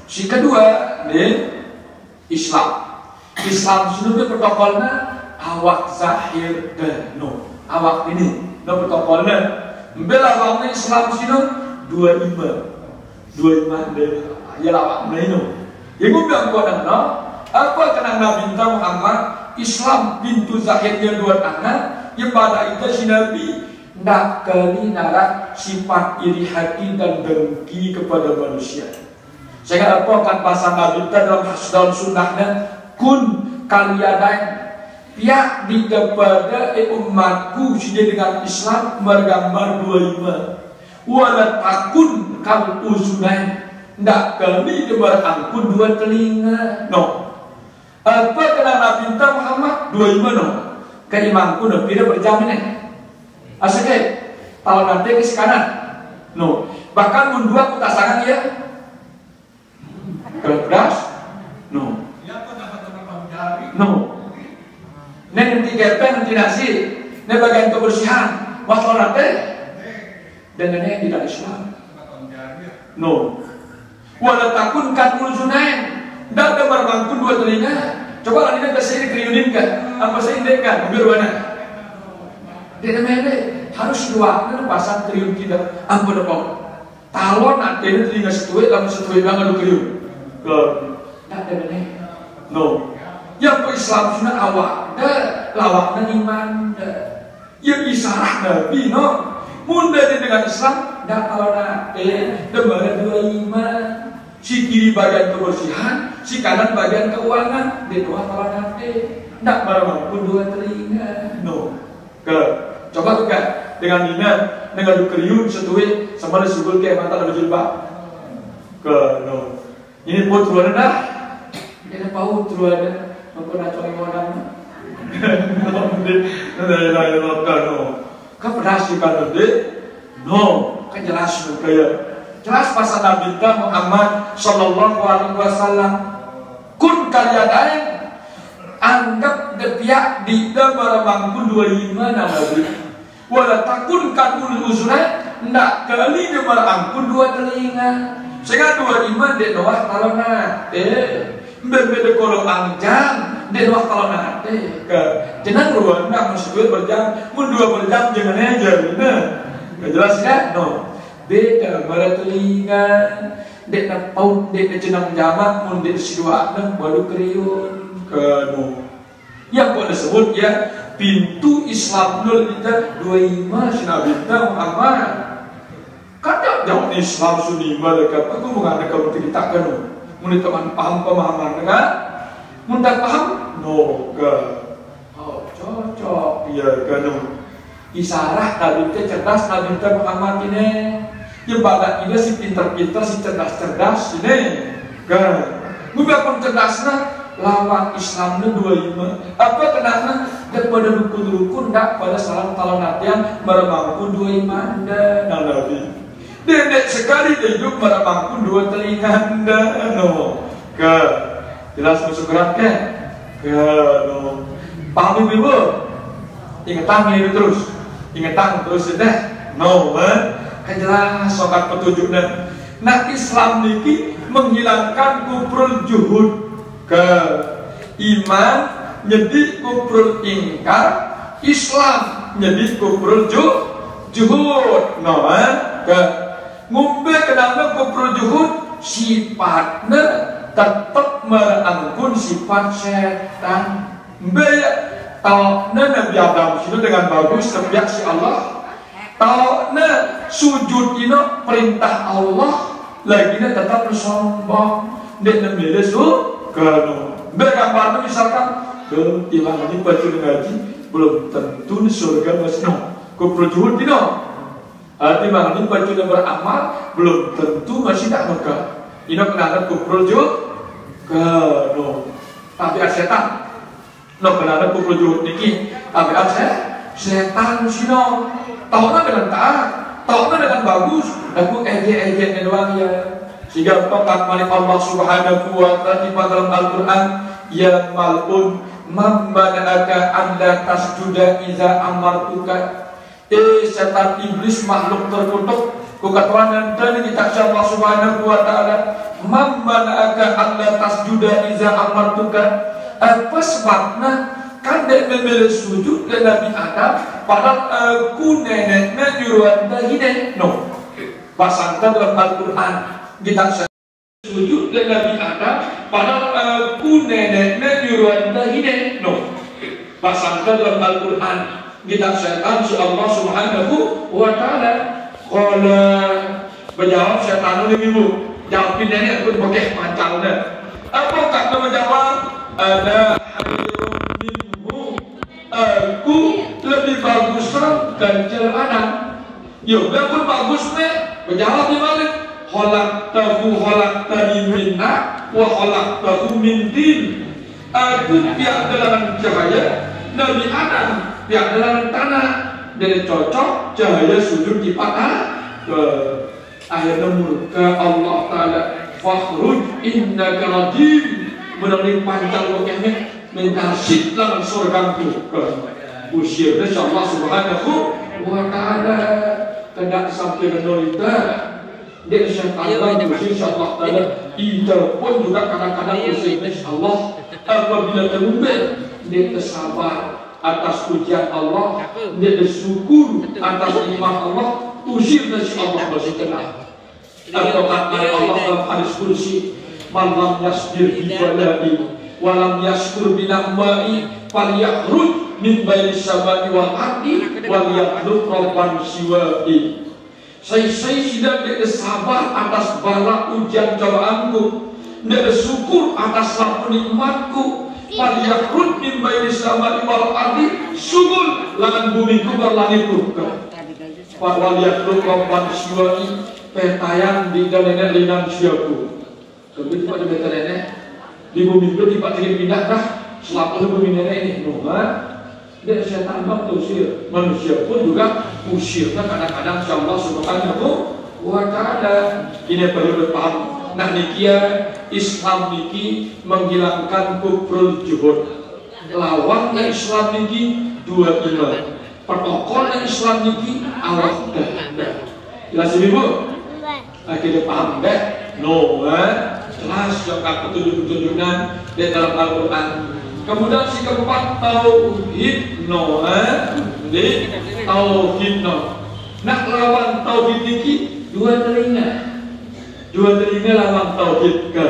Si kedua nih Islam. Islam sudah protokolnya awak zahir dan awak ini protokolnya. Bela awaknya Islam sini dua iman deh. Ya awak ini. Ibu bilang kodang apa kena Nabi Muhammad Islam pintu zahirnya dua tangan yang pada itu si Nabi nak kali nara sifat iri hati dan dengki kepada manusia. Sehingga apa kan pasang Nabi dalam sunnahnya kun kalian pihak di kepada umatku sini dengan Islam bergambar dua iman walat akun kal uzunain ndak kali debar angkun dua telinga apa kena Nabi Muhammad dua iman keimanku tidak berjamin asal tahun nanti ke kanan bahkan pun dua kita sangat ya keras nanti gepen nanti nasi ini bagian kebersihan waktu nanti dengan yang tidak Islam walau takun kan ulzunain dan gambar bangku dua telinga coba ini kesini kriunin kan apa saya indekan biar mana dia namanya harus dua itu pasang kriun kita ampun apa talon nanti ini telinga setuai lalu setuai banget kriun tak ada mana yang Islam sunnah awak lawaknya iman yang isyarat Nabi Munda dengan Islam, dah kalau nak demar dua iman. Si kiri bagian kebersihan, si kanan bagian keuangan. Dia dua kalau nanti, nak barang pun dua telinga. No, coba juga dengan minat, dengan kriun setuit, sama ada subul ke mata ada jilbab. No, ini pun tuan dah. Dia dah tahu tuan dah, mampu nak coba orang. No, kau pernah sih kan deh? No, kan jelas tu kaya. Jelas pasal Nabi Muhammad Sallallahu Alaihi Wasallam. Kun kalian lain anggap depiak di dalam bangku 25 Nabi. Walau takun kanul uzra ndak kali di bangku 2 telinga. Sehingga 25 dek doa kalau nak berbeda kalau angjang dek doa kalau nak jenang ruang nak masuk berjam mun 2 berjam jangan aja benar. Jelas kan? No. Beda pada telinga, dek nak paut, dek nak jenang jamak, mun dek sidua nak baru kriun kanu. Yang kau disebut ya pintu Islam nul kita 25 Nabi Muhammad. Kadang jauh Islam sunni mereka, aku mengatakan kau kita kanu. Mun teman paham pemahaman dengan, mun tak paham, no ke. Oh cocok, ya kanu. Isarah Nabi kita cerdas Nabi Muhammad ini. Yang badak ini si pintar-pintar, si cerdas-cerdas ini kan. Mungkin pun cerdasnya lawan Islamnya 25. Apa kenapa? Daripada rukun-rukun tak pada salam talon latihan meremangku 2 iman dan Nabi. Dedek sekali hidup meremangku 2 telinga dan no. Ke jelas masuk gerak ke? No. Paham ibu? Ingatan ini terus. Ingatan terus deh. No, jelas sokat petunjuknya. Nah Islam niki menghilangkan kufrul juhud ke iman jadi kufrul ingkar, Islam jadi kufrul juhud. No, ke ngumbe kenapa kufrul juhud sifatnya tetap merangkun sifat setan. Mbe tau Nabi Adam itu dengan bagus sepiak si Allah. Tahu sujud ini perintah Allah lagi tetap sombong dan memilih kanu. Bergambar misalkan belum tilang ini baca ngaji belum tentu surga masih no. Kuperjuhud ini. Tilang ini baca beramal belum tentu masih tak maka. Ini kenapa kuperjuhud kanu. Tapi setan. No kenapa kuperjuhud niki? Tapi setan sino. Tahunya dengan taat, tahunya dengan bagus. Aku ejek-ejeknya doang ya. Sehingga tokat malik Allah Subhanahu wa ta'ala dalam Al-Quran, ya mal'un mammana'aka anda tasjuda iza amartuka. Setan iblis makhluk terkutuk. Kukatakan dan kita Allah Subhanahu wa ta'ala, mammana'aka anda tasjuda iza amartuka. Apa sebabnya? Kan dia memilih sujud ke Nabi Adam padahal aku neneknya nyuruhan dahine. No, pasangkan dalam Al-Quran kita sujud ke Nabi Adam padahal aku neneknya nyuruhan dahine. No, pasangkan dalam Al-Quran kita setan si Allah Subhanahu wa ta'ala. Kalau menjawab setan ini ibu jawabin nenek aku pakai macamnya. Apa kata menjawab? Ada aku lebih bagus ganjil Adam. Yo, pun bagus menjawab di balik. Holak tadi minna, wa holak tahu mintin. Aku pihak dalam cahaya Nabi Adam, pihak dalam tanah. Dari cocok cahaya sujud di patah. Akhirnya murka Allah Taala. Fakhruj innaka rajim. Melalui panjang lokenya. Mendasit dalam surga itu usir Allah Subhanahu wa ta'ala. Tidak sampai menolita dia syaitan usir Allah ta'ala. Itu pun juga kadang-kadang usir Allah. Apabila terumbat dia tersabar atas ujian Allah, dia bersyukur atas nikmat Allah, usir Allah bersetelah. Atau kata Allah dalam hadis kursi, malam yasbir bi baladi walam yashkur binamai falyakhruj min baini syabani wal ardi wal yakhluq rabban siwa'i. Saya tidak sabar atas bala ujian cobaanku, tidak syukur atas nikmatku. Wal yakhluq min baini samai wal ardi, sungguh langan bumi ku berlangitku. Wal yakhluq rabban siwa'i, petayan di nenek linan siaku. Kemudian pada beta nenek di bumi itu tiba pindah dah selalu bumi nenek ini nungan. Dan setan bang usir, manusia pun juga usirnya kadang-kadang Allah Subhanahu wa Ta'ala. Ini perlu dipaham. Nah nikia Islam niki menghilangkan kufrul juhud. Lawannya Islam niki dua iman. Protokolnya Islam niki Allah. Jelas ini bu? Akhirnya paham deh? No, jelas jangka petunjuk-petunjukan di dalam Al-Quran. Kemudian si keempat tauhid di tauhid Nah lawan tauhid niki dua telinga lawan tauhid ke.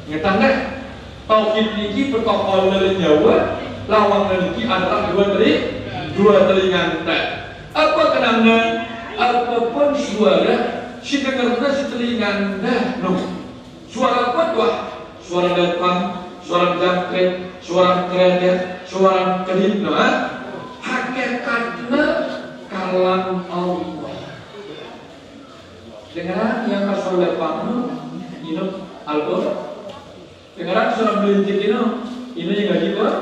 Ngerti nggak? Tauhid niki protokol dari Jawa, lawan niki adalah dua telinga. Apa kenapa? Apapun suara si dengarnya si telinga suara apa tuh? Suara datang, suara jangkrik, suara kerennya, suara kedip, hakikatnya kalam Allah. Dengaran yang kasih oleh Pakmu, ini Al-Quran. Dengaran suara melincik ini yang gaji kok?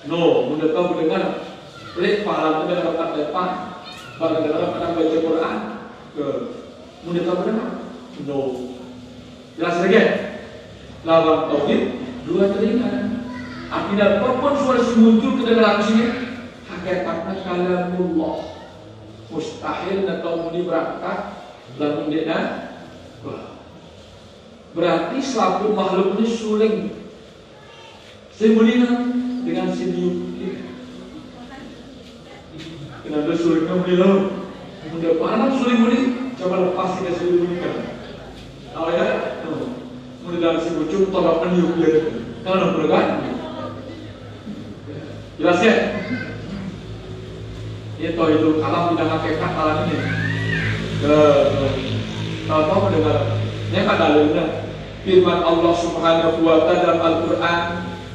No, mudah tahu mendengar. Pelik paham itu dapat depan, bagaimana pada baca Quran. Mudah tahu mendengar? No. Jelas lagi? Lawan tauhid dua telinga. Artinya apapun suara muncul kedengaran sini, hakikatnya kalamullah. Mustahil atau muni berangkat lamun dia berarti selaku makhluk ini suling simulina dengan siniup. Kenapa sulingnya muni lo? Mudah panas suling muni, coba lepas kita suling muni kan? Tahu ya? Mudah dalam si bucung tolak meniup dia. Kalau bergan, jelas ya? Itu kalam tidak hakikat kalam ini. Tahu mendengar? Ini kan dalilnya firman Allah Subhanahu wa Ta'ala dalam Al-Quran,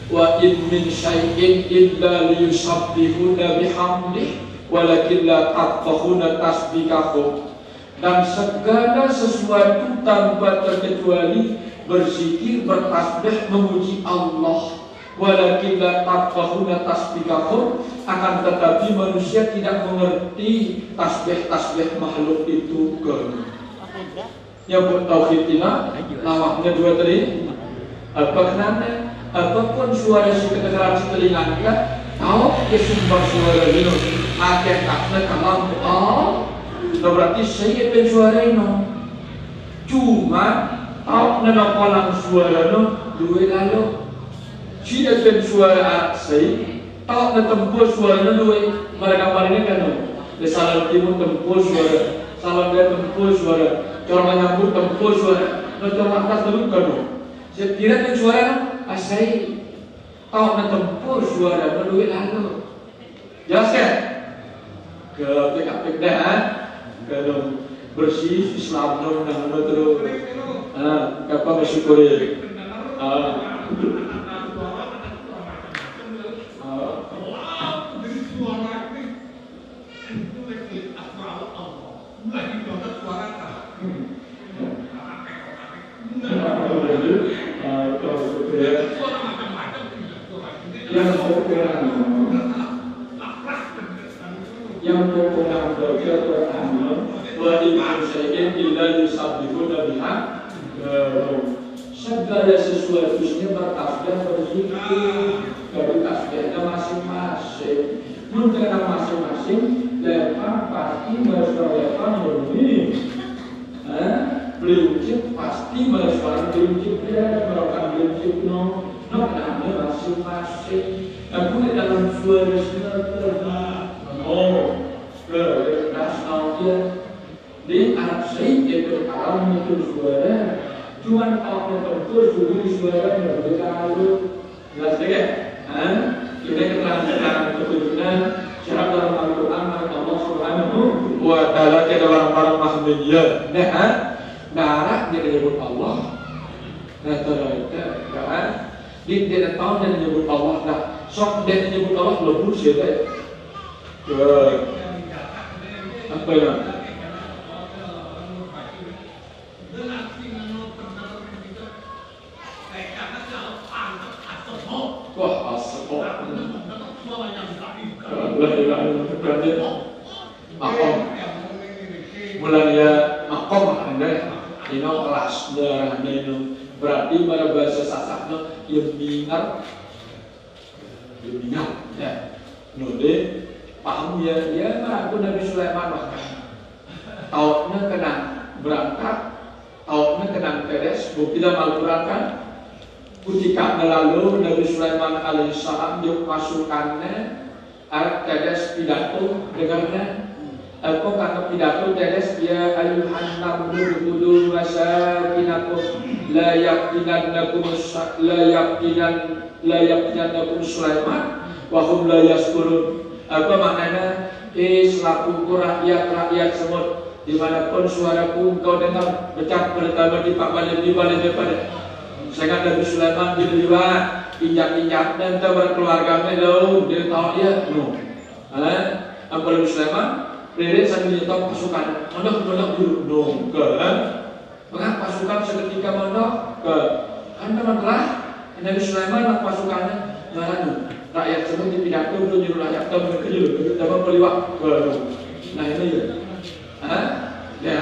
wa in min syai'in illa liyusabbihuna bihamdih walakin la tafqahuna tasbihahum. Dan segala sesuatu tanpa terkecuali berzikir, bertasbih, memuji Allah. Walakin la tafqahuna tasbihahum, akan tetapi manusia tidak mengerti tasbih-tasbih makhluk itu yang buat tauhidina lawaknya dua tadi. Apa kenapa? Apapun suara si kedengaran si telinga kita tahu kesumber suara ini hakikatnya kalam Allah. Berarti saya pen suara ini cuma tahu nama kolam suara ini dua lalu. Tidak pen suara saya tahu nama tempuh suara ini dua mereka kan Desalan timur tempuh suara, salam dia tempuh suara, orang menyambut tempuh suara, nonton atas dulu kan? Sekiranya suara asai, tahu nama tempuh suara berdua lalu. Jelas kan? Ke PKP dah, ke bersih Islam dan terus, apa bersyukuri. Yang berpengaruh bagi pertama, wajib saya tidak disabbihuna biha. Segala sesuatunya bertasbih berzikir, dari tasbihnya masing-masing. Mengenai masing-masing, lepas pasti bersuara murni. Beliucip pasti bersuara beliucip dia, melakukan beliucip no namanya masing-masing. Aku di dalam suara keras dia di Arab Saudi itu alam itu suara. Cuman kalau tertentu suara berbeda lalu. Jelas ya? Ini keterangan petunjuknya Syarat dalam Al-Quran Allah Subhanahu wa Ta'ala ke dalam mahmudiyah. Darah dia menyebut Allah. Nah terus kan dia tahu dia menyebut Allah. Nah sok dia menyebut Allah lebur sih deh. Apa ya? Wah asal. Makom mulanya makom anda ini kelas darah minum berarti pada bahasa Sasaknya yang mingat ya node paham ya dia aku Nabi Sulaiman bahkan tahunnya kena berangkat tahunnya kena beres bukti dalam Al-Quran kan ketika lalu Nabi Sulaiman alaihissalam yuk pasukannya Arab tedes pidato dengarnya aku kata pidato tedes ya ayuhan namlu budu masakinakum la yaqinannakum Sulaiman wa hum la yaskurun. Apa maknanya selaku rakyat semut dimanapun suaraku engkau dengar becak pertama di balik daripada sehingga Nabi Sulaiman juga injak dan berkeluarganya jauh dia tahu dia apa Nabi Sulaiman berdiri sambil nyetok pasukan mondok dulu mengapa pasukan seketika mondok kan teman-teman Nabi Sulaiman pasukannya rakyat semua di pidato belum nyuruh rakyat tahu berkerja dapat peliwak nah ini ya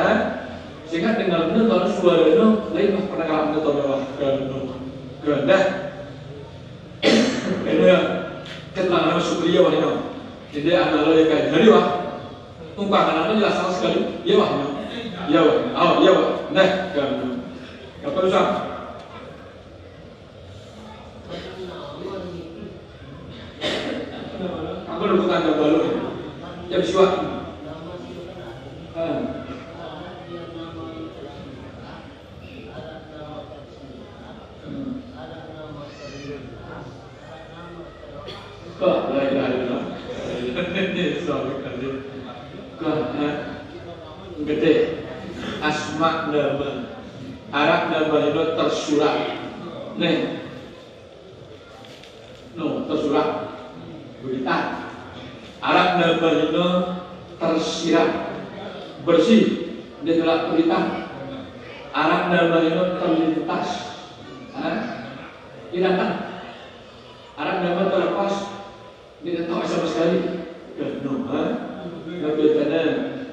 sehingga dengar kalau suaranya lain pernah kalah menonton kerendah ini keterangan syukriya wah ini jadi analog kayak dari wah ungkapan apa jelas sama sekali ya wah nah kan apa usah aku udah bukan jam baru jam siwa gede asma nama Arab nama itu tersurat tersurat berita Arab nama itu tersirat bersih dia telah berita Arab nama itu terlintas dia datang Arab nama terlepas dia tak tahu sama sekali Bagaimana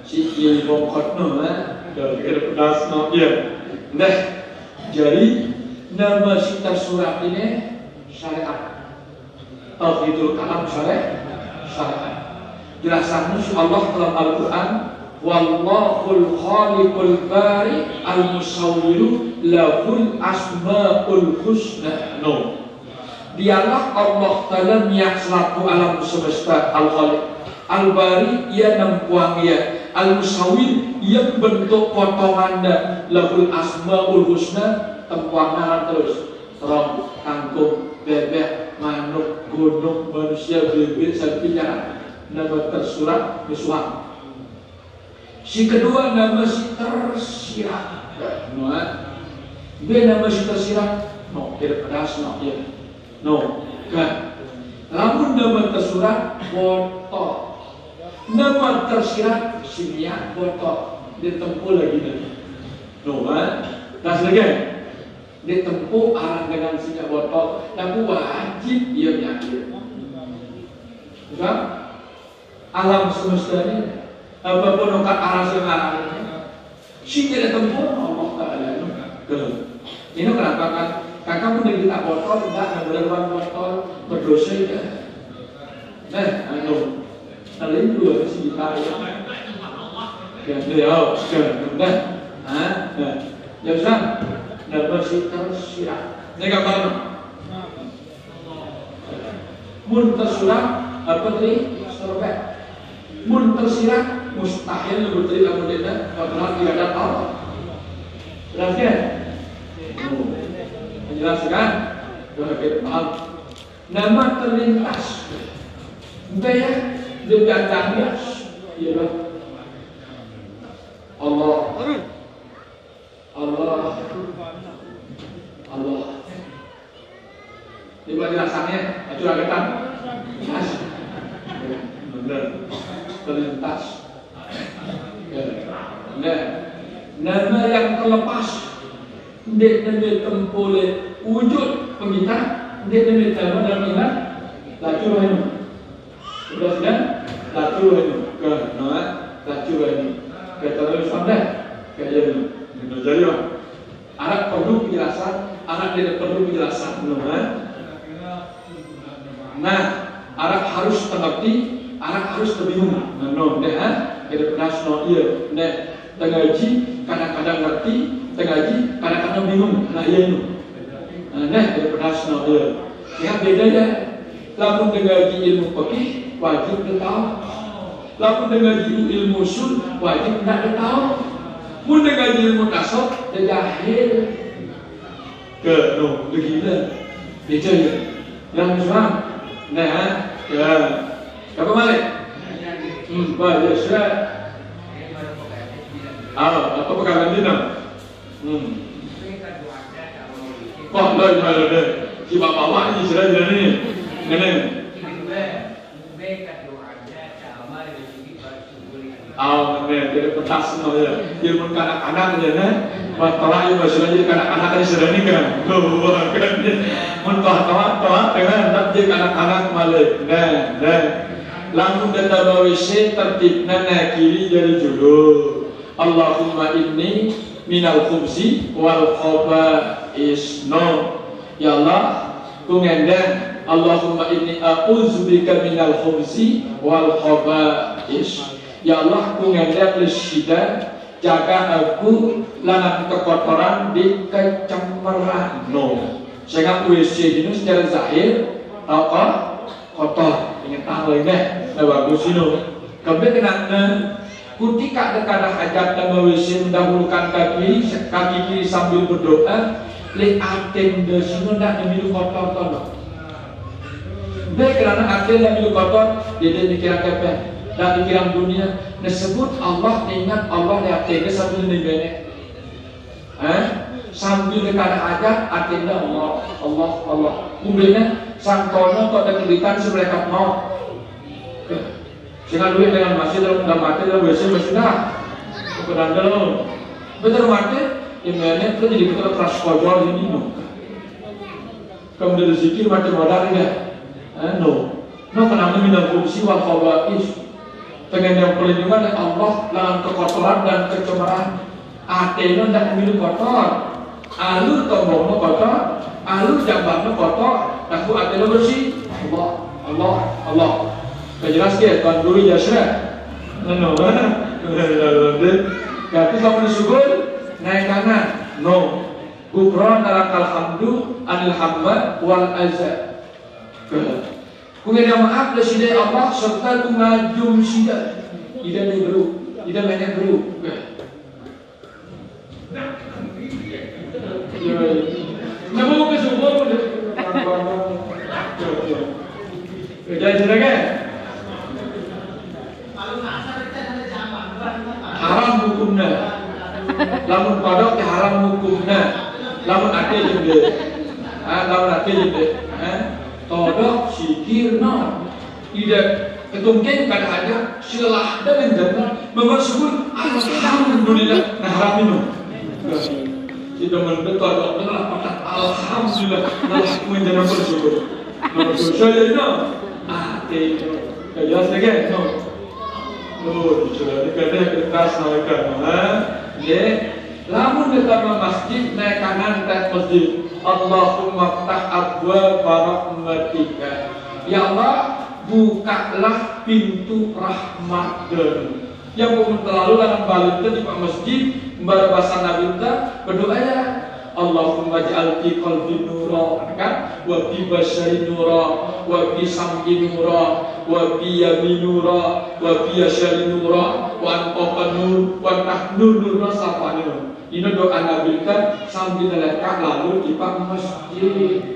si bongkot kira pedas nah jadi nama si tersurat ini syariat tauhidul kalam syariat jelasannya si Allah dalam Al-Quran wallahul khaliqul bari al-musawwiru lahul asma'ul husna dialah Allah Ta'ala yang selaku alam semesta al-khaliq al-bari ia nempuang ia al-musawwir ia bentuk potongannya lahul asma'ul husna tempuangan terus terong, kangkung, bebek, manuk, gunung, manusia, bebek, sapinya nama tersurat miswak si kedua nama si tersirat nama si tersirat tidak pedas kan namun nama tersurat botol nama tersirat simia botol ditempuh lagi das lagi ditempuh arah dengan simia botol tapi wajib dia menyakit kan alam semesta ini apapun okat arah sekarang si tidak tempuh Allah Ta'ala ini kenapa kan kakak pun kita botol enggak beruang botol berdosa ya lain dua si kita ya beliau ya usah dan bersih tersirat ini kapan mun tersirat apa tadi sorbet mun tersirat mustahil berarti kamu tidak padahal tidak ada Allah berarti menjelaskan bahwa kita paham nama terlintas entah ya Dia gantang dia. Iyalah. Allah. Ini buat dirasanya, curahkan. Mas. Benar. Terlintas. Nah, nama yang terlepas. Dia nama tempoleh wujud pengingat. Dia nama tema dalam ingat. Lacur ini. Sudah? Lacur ini. Lacur ini. Kata terus sampai. Kayak ini. Benar jadi. Anak perlu penjelasan. Anak tidak perlu penjelasan. Nah, Arab harus mengerti, Arab harus terbingung. Nah, kita pernah iya. Nah, tengaji kadang-kadang ngerti, tengaji kadang-kadang bingung. Nah, iya itu. Nah, kita pernah iya. Yang bedanya, lamun tengaji ilmu fikih wajib tahu. Lamun tengaji ilmu usul wajib tidak tahu. Mun tengaji ilmu tasawuf jahil. Begitu. Itu ya. Yang Islam. Nah, ya. Apa balik? Baca surat. Apa perkara ini nak? Kok ada. Si bapak awak ni sudah jadi ni. Neneng. Jadi petas semua ya. Ilmu kanak-kanak je kan. Tawa juga sudah jadi kanak-kanak ni sudah ni kan. Mun tawa dengan tak jadi kanak-kanak malik. Nah. Langsung kita bawisi tertib nana kiri jadi judul. Allahumma inni minal khubzi wal khaba'is. No. Ya Allah, ku ngendang Allahumma inni a'udzubika minal khubzi wal khaba'is. Ya Allah, ku ngendang lisida jaga aku langan kekotoran di kecemberan. No. Sehingga WC ini secara zahir kotor. Ingin tahu ini, bagus ini. Kemudian kenapa? Ketika dekada hajat dan WC mendahulukan kaki kiri sambil berdoa, liatin desino nak demilu kotor tono. Baik kerana atin demilu kotor, dia pikiran kepen dan pikiran dunia. Disebut Allah ingat Allah liatin dia sambil nibene. Sambil dekada hajat atinda Allah. Kemudian sang kono kok ada keritan sebelekat mau. Sehingga duit dengan masih dalam mati dalam WC masih dah. Kemudian dalam betul mati, imannya itu jadi betul keras kojol ini no. Kemudian zikir macam modal ya. No kenapa minal khubzi wal khaba'is. Pengen yang perlindungan dari Allah dalam kekotoran dan kecemaran. Atena tidak memilih kotor. Alur tombongnya kotor, alur jambatnya kotor. Aku atena bersih. Allah. Kejelas ke tuan guru jasra. No. Berarti kamu disebut naik kanan. No. Gufran alakal hamdu anil hamd wal azza. Ku minta maaf dari sida Allah serta ku ngajum sida. Ida ni beru. Ida banyak beru. Nama mau kesubuh pun. Jadi kan? Haram hukumnya. Lamun kodok haram hukumnya. Lamun ate juga. Lamun ate juga. Kodok sikir no. Tidak ketungkeng kada ada silah dan jangan memasuki alhamdulillah nah haram minum. Kita mendekat adalah pakat alhamdulillah dalam menjadi bersyukur. Saya ini jelas lagi no. Sudah dikatakan kertas naikkan lamun dekat masjid naik kanan teh masjid. Allahumma ftah abwaab rahmatika. Ya Allah, bukalah pintu rahmat-Mu. Yang pun terlalu dalam balik di masjid bahasa Nabi kita berdoa ya Allahumma ja'al fi qalbi nura kan wa fi basari nura wa fi sam'i nura wa fi yamini nura wa fi yasari nura wa anqafa nur wa tahnur nura safani. Ini doa Nabi kita sambil melekak lalu di masjid.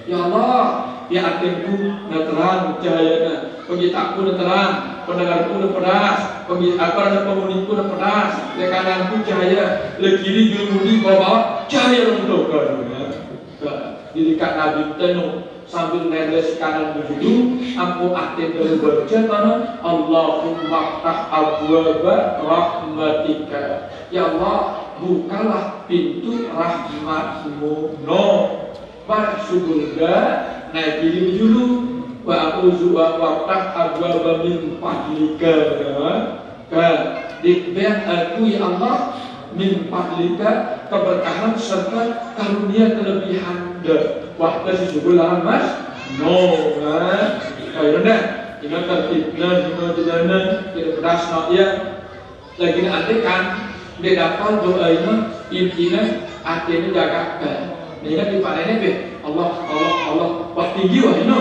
Ya Allah, ya atinku na terang cahayana, pengitakku na terang, pendengarku na pedas, pemuniku na pedas, le kananku cahaya, le kiri jurumudi bawa cahaya untuk dilikat Nabi tenu sambil neles kanan begitu, aku atin berbaca tanah Allahumma ftah abwaba rahmatika. Ya Allah, bukalah pintu rahmatmu. No, surga naik kiri dulu. Wa a'udzu waftah abwaba min fadlika. Dikbiar aku ya Allah min fadlika, keberkahan serta karunia kelebihan. Waktu si sebulan mas, no, kayaknya ini tertibna, ini tidak pedas nak ya. Lagi nanti kan dia dapat doa ini intinya artinya jaga kan. Ini di panennya be Allah. Wah tinggi wah ini.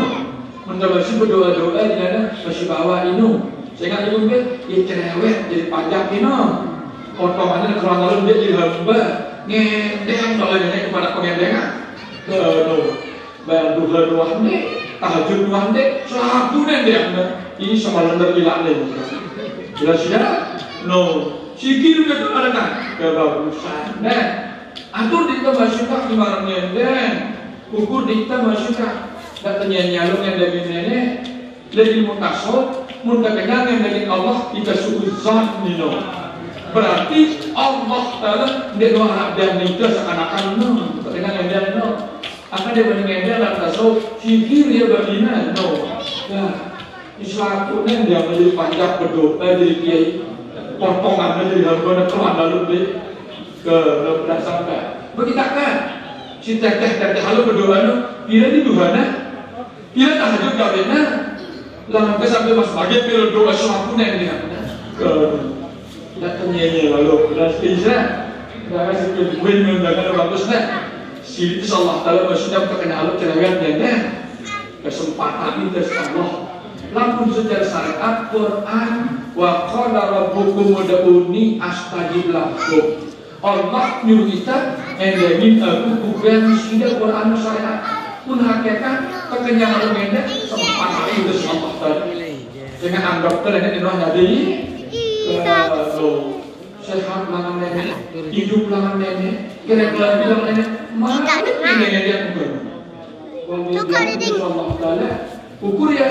Mencoba si berdoa di mana masih bawa ini. Sehingga ibu be ini cerewet jadi pajak ini. Potongannya kalau lalu dia jadi hamba ngendeng doanya kepada pengendengan. Bayang duha ni, tahajud duha ni, selaku ni dia. Ini sama lender ilang ni. Jelas ya? No. Sikit juga tu ada kan? Kebagusan. Nah, atur kita masyarakat di marang ngendeng, ukur kita masyarakat. Dan ternyata yang dari nenek, dari mutasawuf, mudah kenal yang dari Allah kita suuzan ni no. Berarti Allah Taala dia doa dan minta seakan-akan no. Terkenal yang dia no. Akan dia mendengar dalam tasawuf fikir dia berbina no. Nah, Islam ni dia menjadi panjang berdoa dari kiai potongan dari hamba Tuhan lalu dia ke berdasarkan. Begitakan si teteh halu berdoa no. Bila di Tuhan bila tahajud kawinna lawan sampai mas bagian bila doa suatu ni dia ke datangnya lalu beras Israel dah kasih kebuin menjaga bagus nah. Si Allah Taala maksudnya terkena alat cerewet dan kesempatan itu Allah. Lampun secara syariat Quran wa qala rabbukum ud'uni astajib lakum. Allah nyuruh kita endengin aku bukan sudah Quran syariat pun hakikat kekenyangan mende sempat itu Allah Taala. Jangan anggap terhadap roh Nabi sehat langan nenek, hidup langan nenek, kira-kira bilang nenek, mana nenek dia bukan? Allah Taala ukur ya,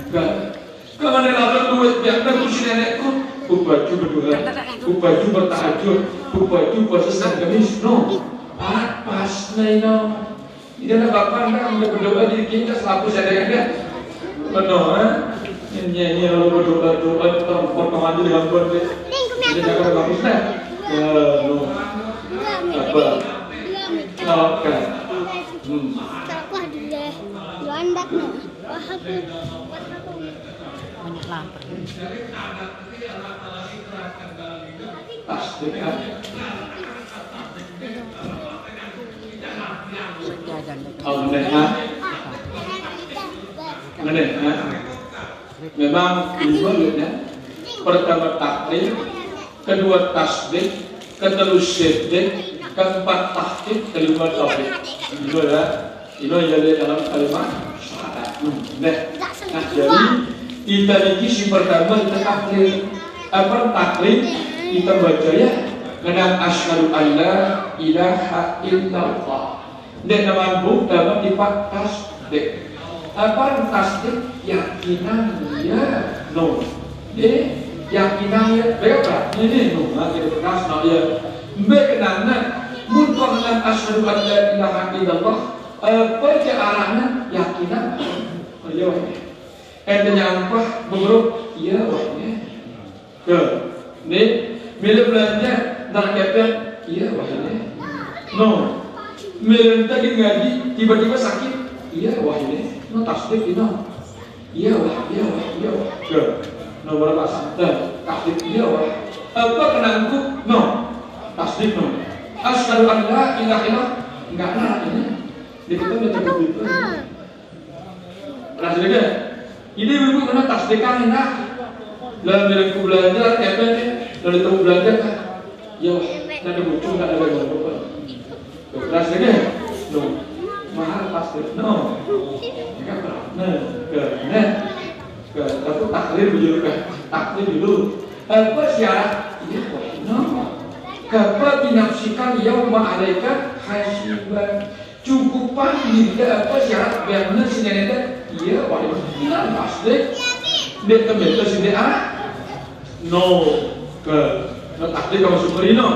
kan? Kalau nenek lalu duit biarkan kursi nenekku, baju berdoa, baju bertahajud, baju puasa Senin Kamis, no, pas nih no, tidak ada bapak kan berdoa di kita selaku saya kan? Benar, ini lalu berdoa potongan di hamba deh. Jadi jangan bagus dah. Apa? Oke. Banyak lapar. Pasti kan. Memang ibaratnya pertama taklim, kedua tasbih, ketiga syahid, keempat tahqiq, kelima tauhid. Ini jadi dalam kalimat syahadat. Nah, jadi kita ini si pertama kita taklim kita baca ya dengan asyhadu alla ilaha illallah. Dan nama buk dalam tipat tasbih. Apa tasbih yakinan ya no. Yakinannya berapa? Ini nomor kita bekas nak ya. Berkenaan mutlak dengan asyhadu an la ilaha illallah. Perjalanan yakinan. Ya wah. Entenya apa? Beberapa ya wahnya. Ke. Ni bila belanja nak kepet ya wahnya. No. Bila tadi ngaji tiba-tiba sakit iya wahnya. No tasbih itu. Iya wah. Ke. Nomor apa? Tasbih dia wah. Apa kenanku? No. Tasbih no. Asyhadu an la ilaha illallah. Enggak ada ini. Dia kita enggak begitu. Rasanya dia. Ini ibu kena tasbihkan enak. Dalam bilang ku belanja apa ni? Dalam itu belanja kan. Ya wah. Nanti muncul enggak ada apa-apa. Rasanya dia. No. Mahal tasbih. No. Nah, tapi takdir dulu kan, takdir dulu. Apa syarat? Iya, kapa binafsikan yauma alaika hasiban. Cukupan tidak apa syarat biarnya sineta. Iya, wali bilang pasti. Dia kembali sini no takdir kamu seperti no.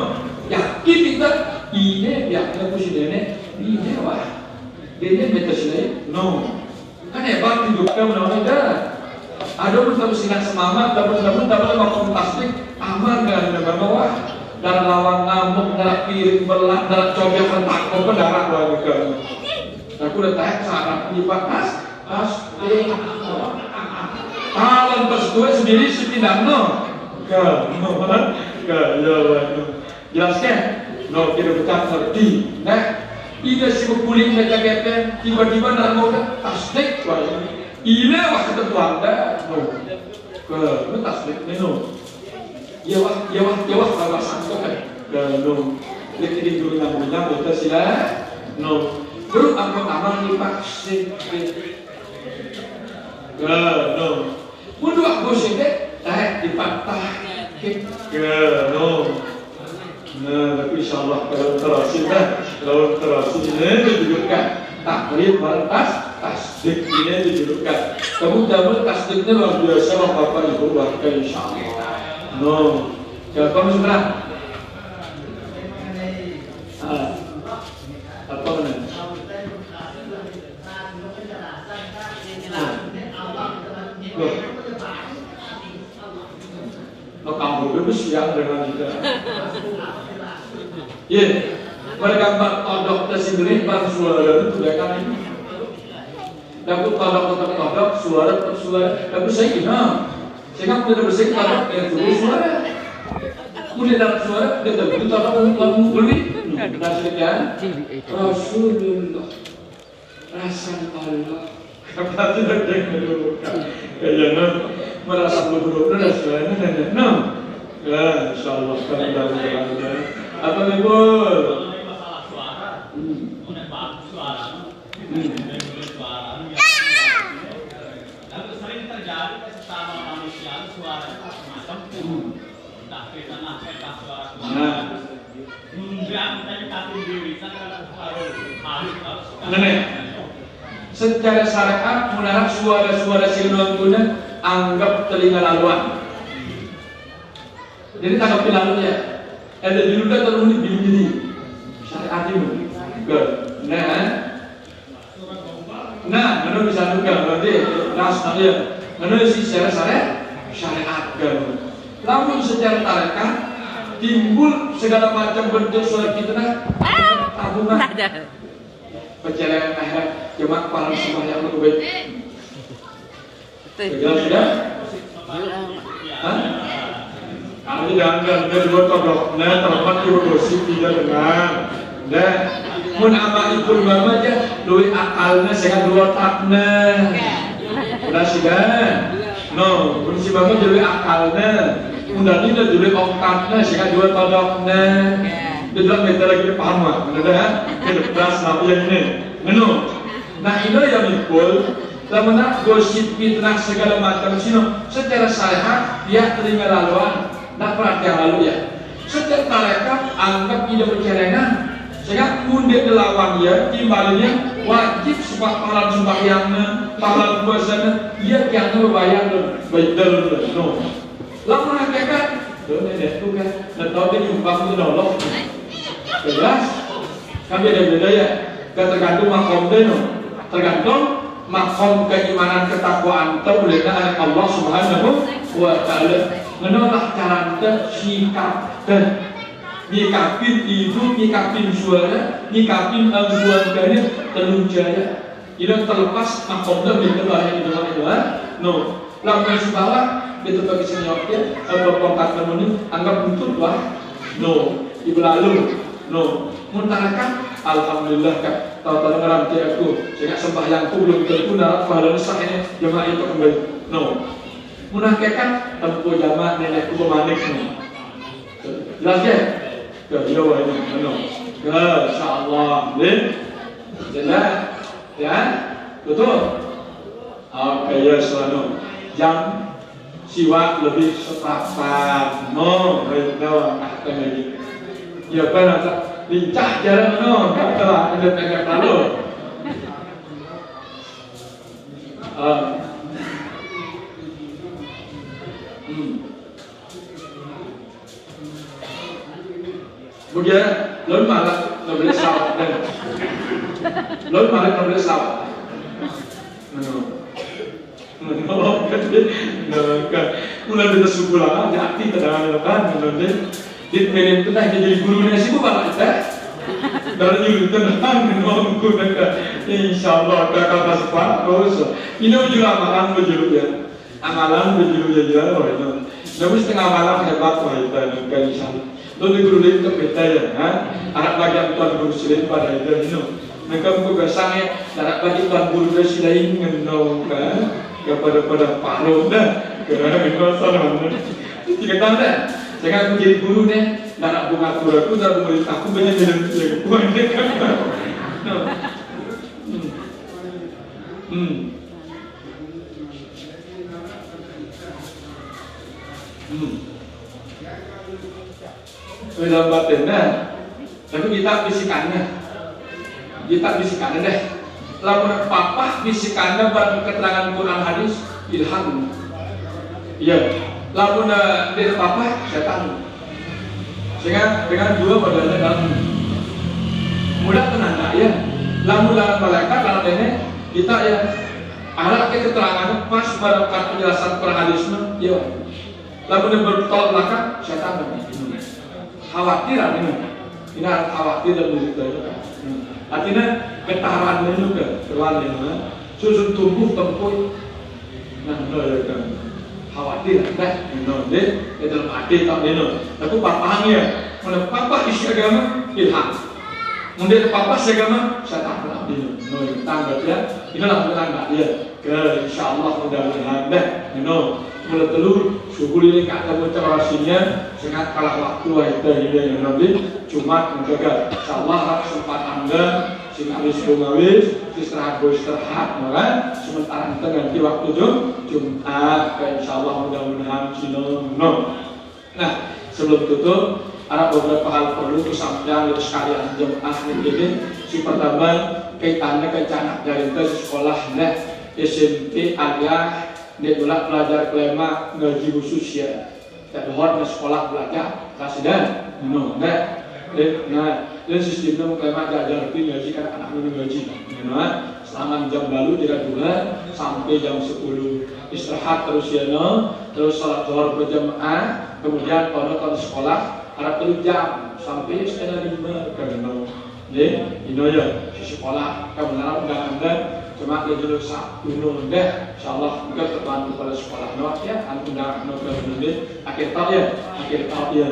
Yakin kita ini biarnya kusinene ini wah. Dia betul sini no. Kan hebat hidupnya mudah-mudahan. Ada pun tapi sinar semangat, tapi makom plastik aman kan dengan bawah dan lawan ngamuk, darah piring belah, darah cobek rentak, kok darah lagi kan. Aku udah tanya sarap di panas, plastik. Kalau persetua sendiri setidaknya, jelaskan, no kita bukan ngerti, nah. Ida si kulit mereka kata tiba-tiba dalam muka tasdik wah ini wah ketentuan dah no ke tasdik no ya wah kalau sangkut kan no lagi di dulu namanya betul sila no baru apa amal dipaksa no mudah aku sih dipatah no. Nah, tapi insyaallah kalau terasi ini dijudukkan takrib batas tasdik ini dijudukkan. Kamu dapat tasdiknya luar biasa lah Bapak Ibu warga insyaallah. No, siapa sebenarnya? Apa namanya? Kamu bebas siang dengan kita. Ya, mereka todok tersendiri pada suara itu sudah kan ini. Dapat todok suara. Tapi saya gimana? Saya kan tidak bersih todok yang dulu suara. Kemudian dapat suara, dia betul todok lalu beli. Nasibkan Rasulullah, Rasul Allah. Apa tidak dulu? Kayaknya merasa buru-buru dan sebagainya. No, ya, insyaallah kalau dari apa ibu? Lalu sering terjadi sama manusia suara macam entah kita nafas suara. Secara syariat menarik suara-suara siluman guna anggap telinga laluan. Jadi tanggap lalunya. Ada diludah terlalu begini. Syariat itu. Nah, mana bisa juga berarti nasnya. Mana sih secara syariat kan. Lalu secara tarekat timbul segala macam bentuk suara fitnah, tabungan. Perjalanan akhirat jemaah para sembahyang yang baik. Jelas sudah? Hah? Ini jangan berdua todok. Nah, terlepas gosip tidak dengar. Dan mun ama ikut mama aja, duit akalnya saya dua takna. Udah sih kan? No, mun si mama jadi akalnya. Undang ini jadi ongkatnya saya dua todoknya. Dia bilang kita lagi paham lah, benar kan? Keras apa yang ini, menu. Nah ini yang ikut, lamanya gosip fitnah segala macam sino. Secara syariat dia terima laluan, nak perhatian lalu ya. Secara tarekat anggap tidak bercelengan. Sehingga mundur dilawan ya, timbalinya wajib pahala sembahyangnya, pahala puasanya, dia yang berbayar betul. No. Lama hakikat, nenek tu kan, tahu dia nyumbang itu nolok. Jelas, kan beda-beda ya. Tergantung makom deno, tergantung makom keimanan ketakwaan terulihnya oleh Allah Subhanahu wa Ta'ala. Menolak cara sikap nyikapin hidup, nyikapin suara, nyikapin keluarganya terujaya. Ini terlepas makom dan berkebaya di dalam itu. No, lakukan sebala itu bagi senyapnya, berkontak dengan anggap untuk lah. No, ibu lalu. No, muntahkan alhamdulillah kan tahu-tahu ngeranti aku sehingga sembahyangku belum tentu darat pahalanya sah ini jemaah itu kembali. No, munahkan tempuh jamaah nenekku pemanik. No, jelas ya? Kejawa ini, no, insyaallah, jelas, ya, betul. Oke ya selalu jam siwak lebih sepakat no reda kata lagi ya kan ada lincah jalan no kata ada tengah lalu kemudian lalu malah boleh sawat dan lalu malah boleh sawat mulai kita suku lama, jadi terdangan lekan, kemudian di pengen itu dah jadi gurunya sih bukan kita, dari itu terdangan menunggu mereka, insyaallah kakak paspan terus, ini juga amalan berjuluk ya, amalan berjuluk ya, namun setengah malam hebat kita dengan insyaallah, lalu guru itu kita ya, anak bagian tuan guru silin pada itu, mereka bukan sange, anak bagian tuan guru silin mengenal kan. Kepada paruh dah, kerana kita salah mana. Tiga tahun dah, jangan aku jadi guru nih, dan aku ngatur aku, dan aku banyak jalan puan deh kan. Dalam batin dah, tapi kita bisikannya deh. Lamun papa bisikannya pada keterangan Quran hadis ilham. Iya. Lamun dari papa setan. Sehingga dengan dua modelnya dalam mudah tenang ya. Lamun dalam malaikat dalam ini kita ya ada keterangan pas pada penjelasan Quran hadisnya. Iya. Lamun bertolak belakang setan. Khawatiran ini. Ini khawatir dan begitu. Artinya ketahanan juga terlalu susun tubuh tempuh nah ya kan khawatir dah deh dalam hati tak tapi papahnya kalau papa isi agama ilham kemudian papa agama saya tak pernah tangga ya inilah tangga ya ke insyaallah mudah-mudahan dah mulai telur subuh ini kata motivasinya sangat kalah waktu itu yang nanti cuma menjaga insyaallah kesempatan anda sing awis istirahat kan sementara kita ganti waktu Jumat insyaallah mudah-mudahan nah sebelum tutup ada beberapa hal perlu kesampaian sekalian jemaah ini si pertama kaitannya ke anak dari sekolah SMP alias dia dulu belajar kelima ngaji khusus ya dan hor sekolah belajar kasih dan sistemnya kelima jajar itu ngaji kan anak ini ngaji selama jam baru tidak dua sampai jam 10 istirahat terus ya terus sholat zuhur berjamaah kemudian kalau sekolah ada 3 jam sampai setengah 5 karena ini ya sekolah kebenaran undang-undang cuma dia dulu Sabtu deh, insyaallah juga terbantu pada sekolah ya, undang akhir tahun ya,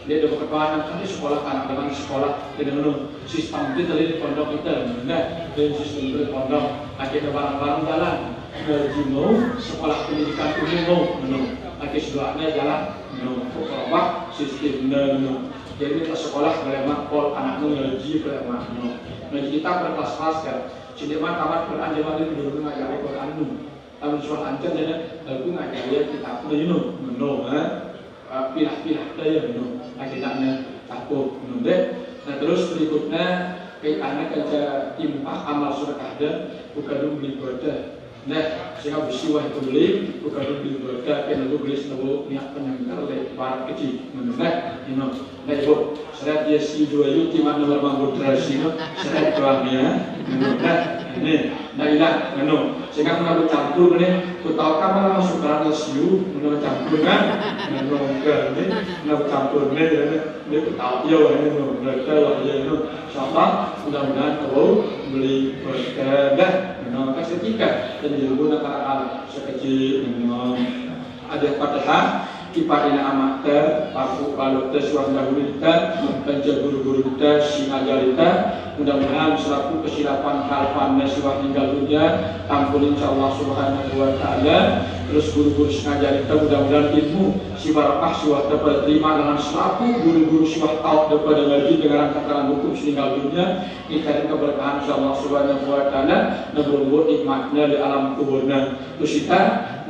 dia ada berkepanan kan di sekolah anak dengan sekolah dengan sistem kita di pondok kita, dan sistem di pondok akhirnya barang-barang jalan, ngaji sekolah pendidikan umum akhir seduanya jalan, pokoknya sistem jadi kita sekolah bagaimana pol anaknya ngaji bagaimana, ngaji kita berkelas-kelas kan. Cuma tamat Quran jemaah itu dulu ngajari Quran nu. Tamat soal ancan jadi aku ngajari kitab nu pilah-pilah daya nu. Akhirnya takut nu deh. Nah terus berikutnya kaitannya kerja impak amal sedekah dan bukan beli ibadah. Nah sehingga bersiwah itu beli bukan beli ibadah kan lu beli seluruh niat penyangkar dari para kecil. Nah ibu saya dia si dua yuk di mana nomor moderasi saya doanya ini nailah sehingga menurut campur nih ku tahu kamar masuk dalam siu menurut campur kan menurut campur nih dia ku tahu ya ini mereka ya ini siapa mudah-mudahan kau beli berkedah kasih tiga dan juga para sekecil ada padahal kiparina amata aku balot tes wandahulita penja guru-guru kita singajarita mudah-mudahan selaku kesilapan kalpan nasiwah tinggal dunia ampun insyaallah subhanahu wa ta'ala. Terus guru-guru singajarita mudah-mudahan ilmu si barakah siwah dapat terima dengan selaku guru-guru siwah tahu dapat lagi dengan katakan hukum meninggal dunia kita keberkahan insyaallah subhanahu wa ta'ala dan berbuat nikmatnya di alam kuburnya. Terus kita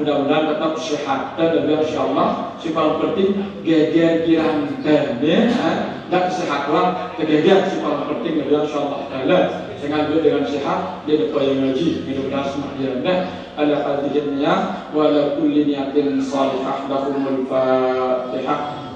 mudah-mudahan tetap sehat dan insyaallah si paling penting geger girantanya dan kesehatan kegeger si paling penting dan insyaallah ta'ala dengan dengan sehat dia dapat yang ngaji mudah-mudahan semuanya ala hadhihi wa ala kulli niyatin salihah lahumul fatihah.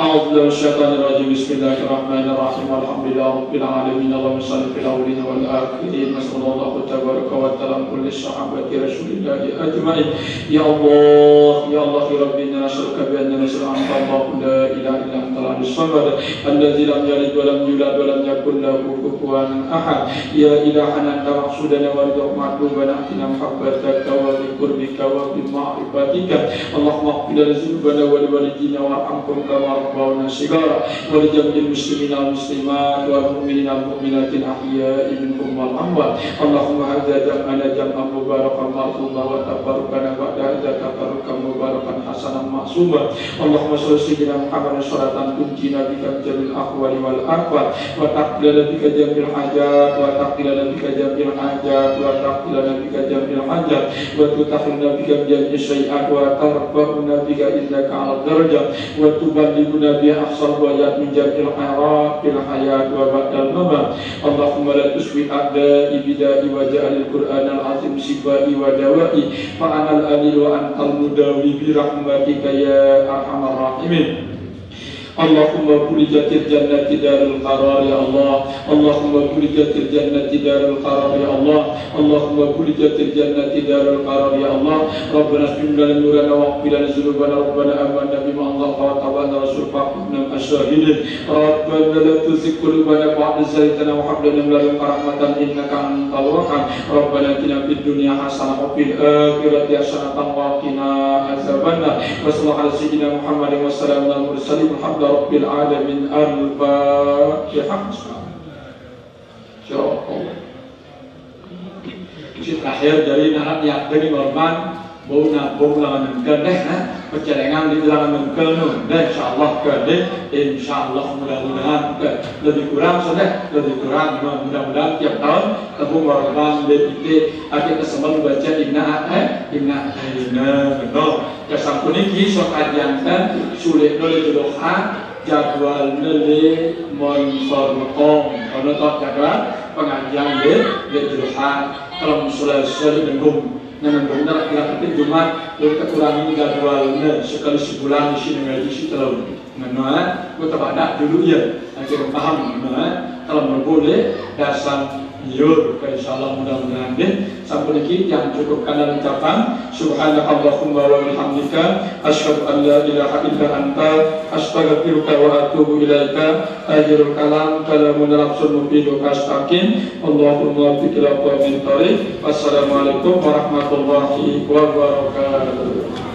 أعوذ بالله من الشيطان الرجيم بسم الله الرحمن الرحيم الحمد لله رب العالمين اللهم صل في الأولين والآخرين وصلى الله تبارك وتعالى كل الصحابة رسول الله أجمعين. يا الله يا الله يا ربي إنا نسألك بأننا نسأل أنت الله لا إله إلا أنت الصمد الذي لم يلد ولم يولد ولم يكن له كفوا أحد. يا إلهنا أنت مقصودنا وارزق معلومنا أعطنا محبتك وبقربك وبمعرفتك. اللهم اغفر لنا ذنوبنا ولوالدينا وارحمهم كما ربنا صغارا ولجميع المسلمين والمسلمات والمؤمنين والمؤمنات الأحياء منهم والأموات. اللهم هذا جمعنا جمعا مباركا مرحوما وتفرقنا بعد هذا تفرقا مباركا حسنا معصوما. اللهم صل سيدنا محمد صلاة تنجينا بك من جميع الأحوال والآفات وتقضي لنا بك جميع الحاجات وتقضي لنا بك جميع الحاجات وتقضي لنا بك جميع الحاجات وتطهرنا بك من جميع السيئات وترفعنا بك إنك على الدرجة وتبلغنا بها أحسن الغايات من جميع الخيرات في الحياة وبعد الممات. اللهم لا تشفي أعدائي بدائي وجعل القرآن العظيم شفائي ودوائي فأنا الأليل وأنت المداوي برحمتك يا أرحم الراحمين. اللهم برجت الجنة دار القرار يا الله. اللهم برجت الجنة دار القرار يا الله. اللهم برجت الجنة دار القرار يا الله. ربنا اغفر لنا نورنا واغفر لنا ذنوبنا ربنا آمنا بما أنزلت واتبعنا رسولك فاكتبنا مع الشاهدين. ربنا لا تزغ قلوبنا بعد إذ هديتنا وهب لنا من لدنك رحمة إنك أنت الوهاب. ربنا آتنا في الدنيا حسنة وفي الآخرة حسنة وقنا عذاب النار. وصلى الله على سيدنا محمد وسلم على المرسلين الحمد رب العالمين. الفاتحة. Insyaallah. Terakhir dari narap yang dari korban bau nabung lawan kedeh percadangan di dalam kelnu dan insyaallah kedeh insyaallah mudah-mudahan lebih kurang sudah lebih kurang mudah-mudahan tiap tahun tabung korban DPT akhir kesempatan baca inna benar kesampun ini sok ajankan sulit oleh doa jadwal nele monforkom kalau tak jadwal pengajian di doa kalau musulah denggung dengan benar kita ketik Jumat untuk kurangi jadwalnya sekali sebulan di sini ngaji si terlalu mana kita pada dulu ya akhirnya paham mana kalau boleh dasar yur insyaallah mudah-mudahan deh sampai ini yang cukup dalam ucapan subhanakallahumma wa bihamdika asyhadu an la ilaha illa anta astaghfiruka wa atubu ilaika. Akhirul kalam kalamun nafsul mufidu kastaqim. Allahumma fikra wa min tariq. Wassalamualaikum warahmatullahi wabarakatuh.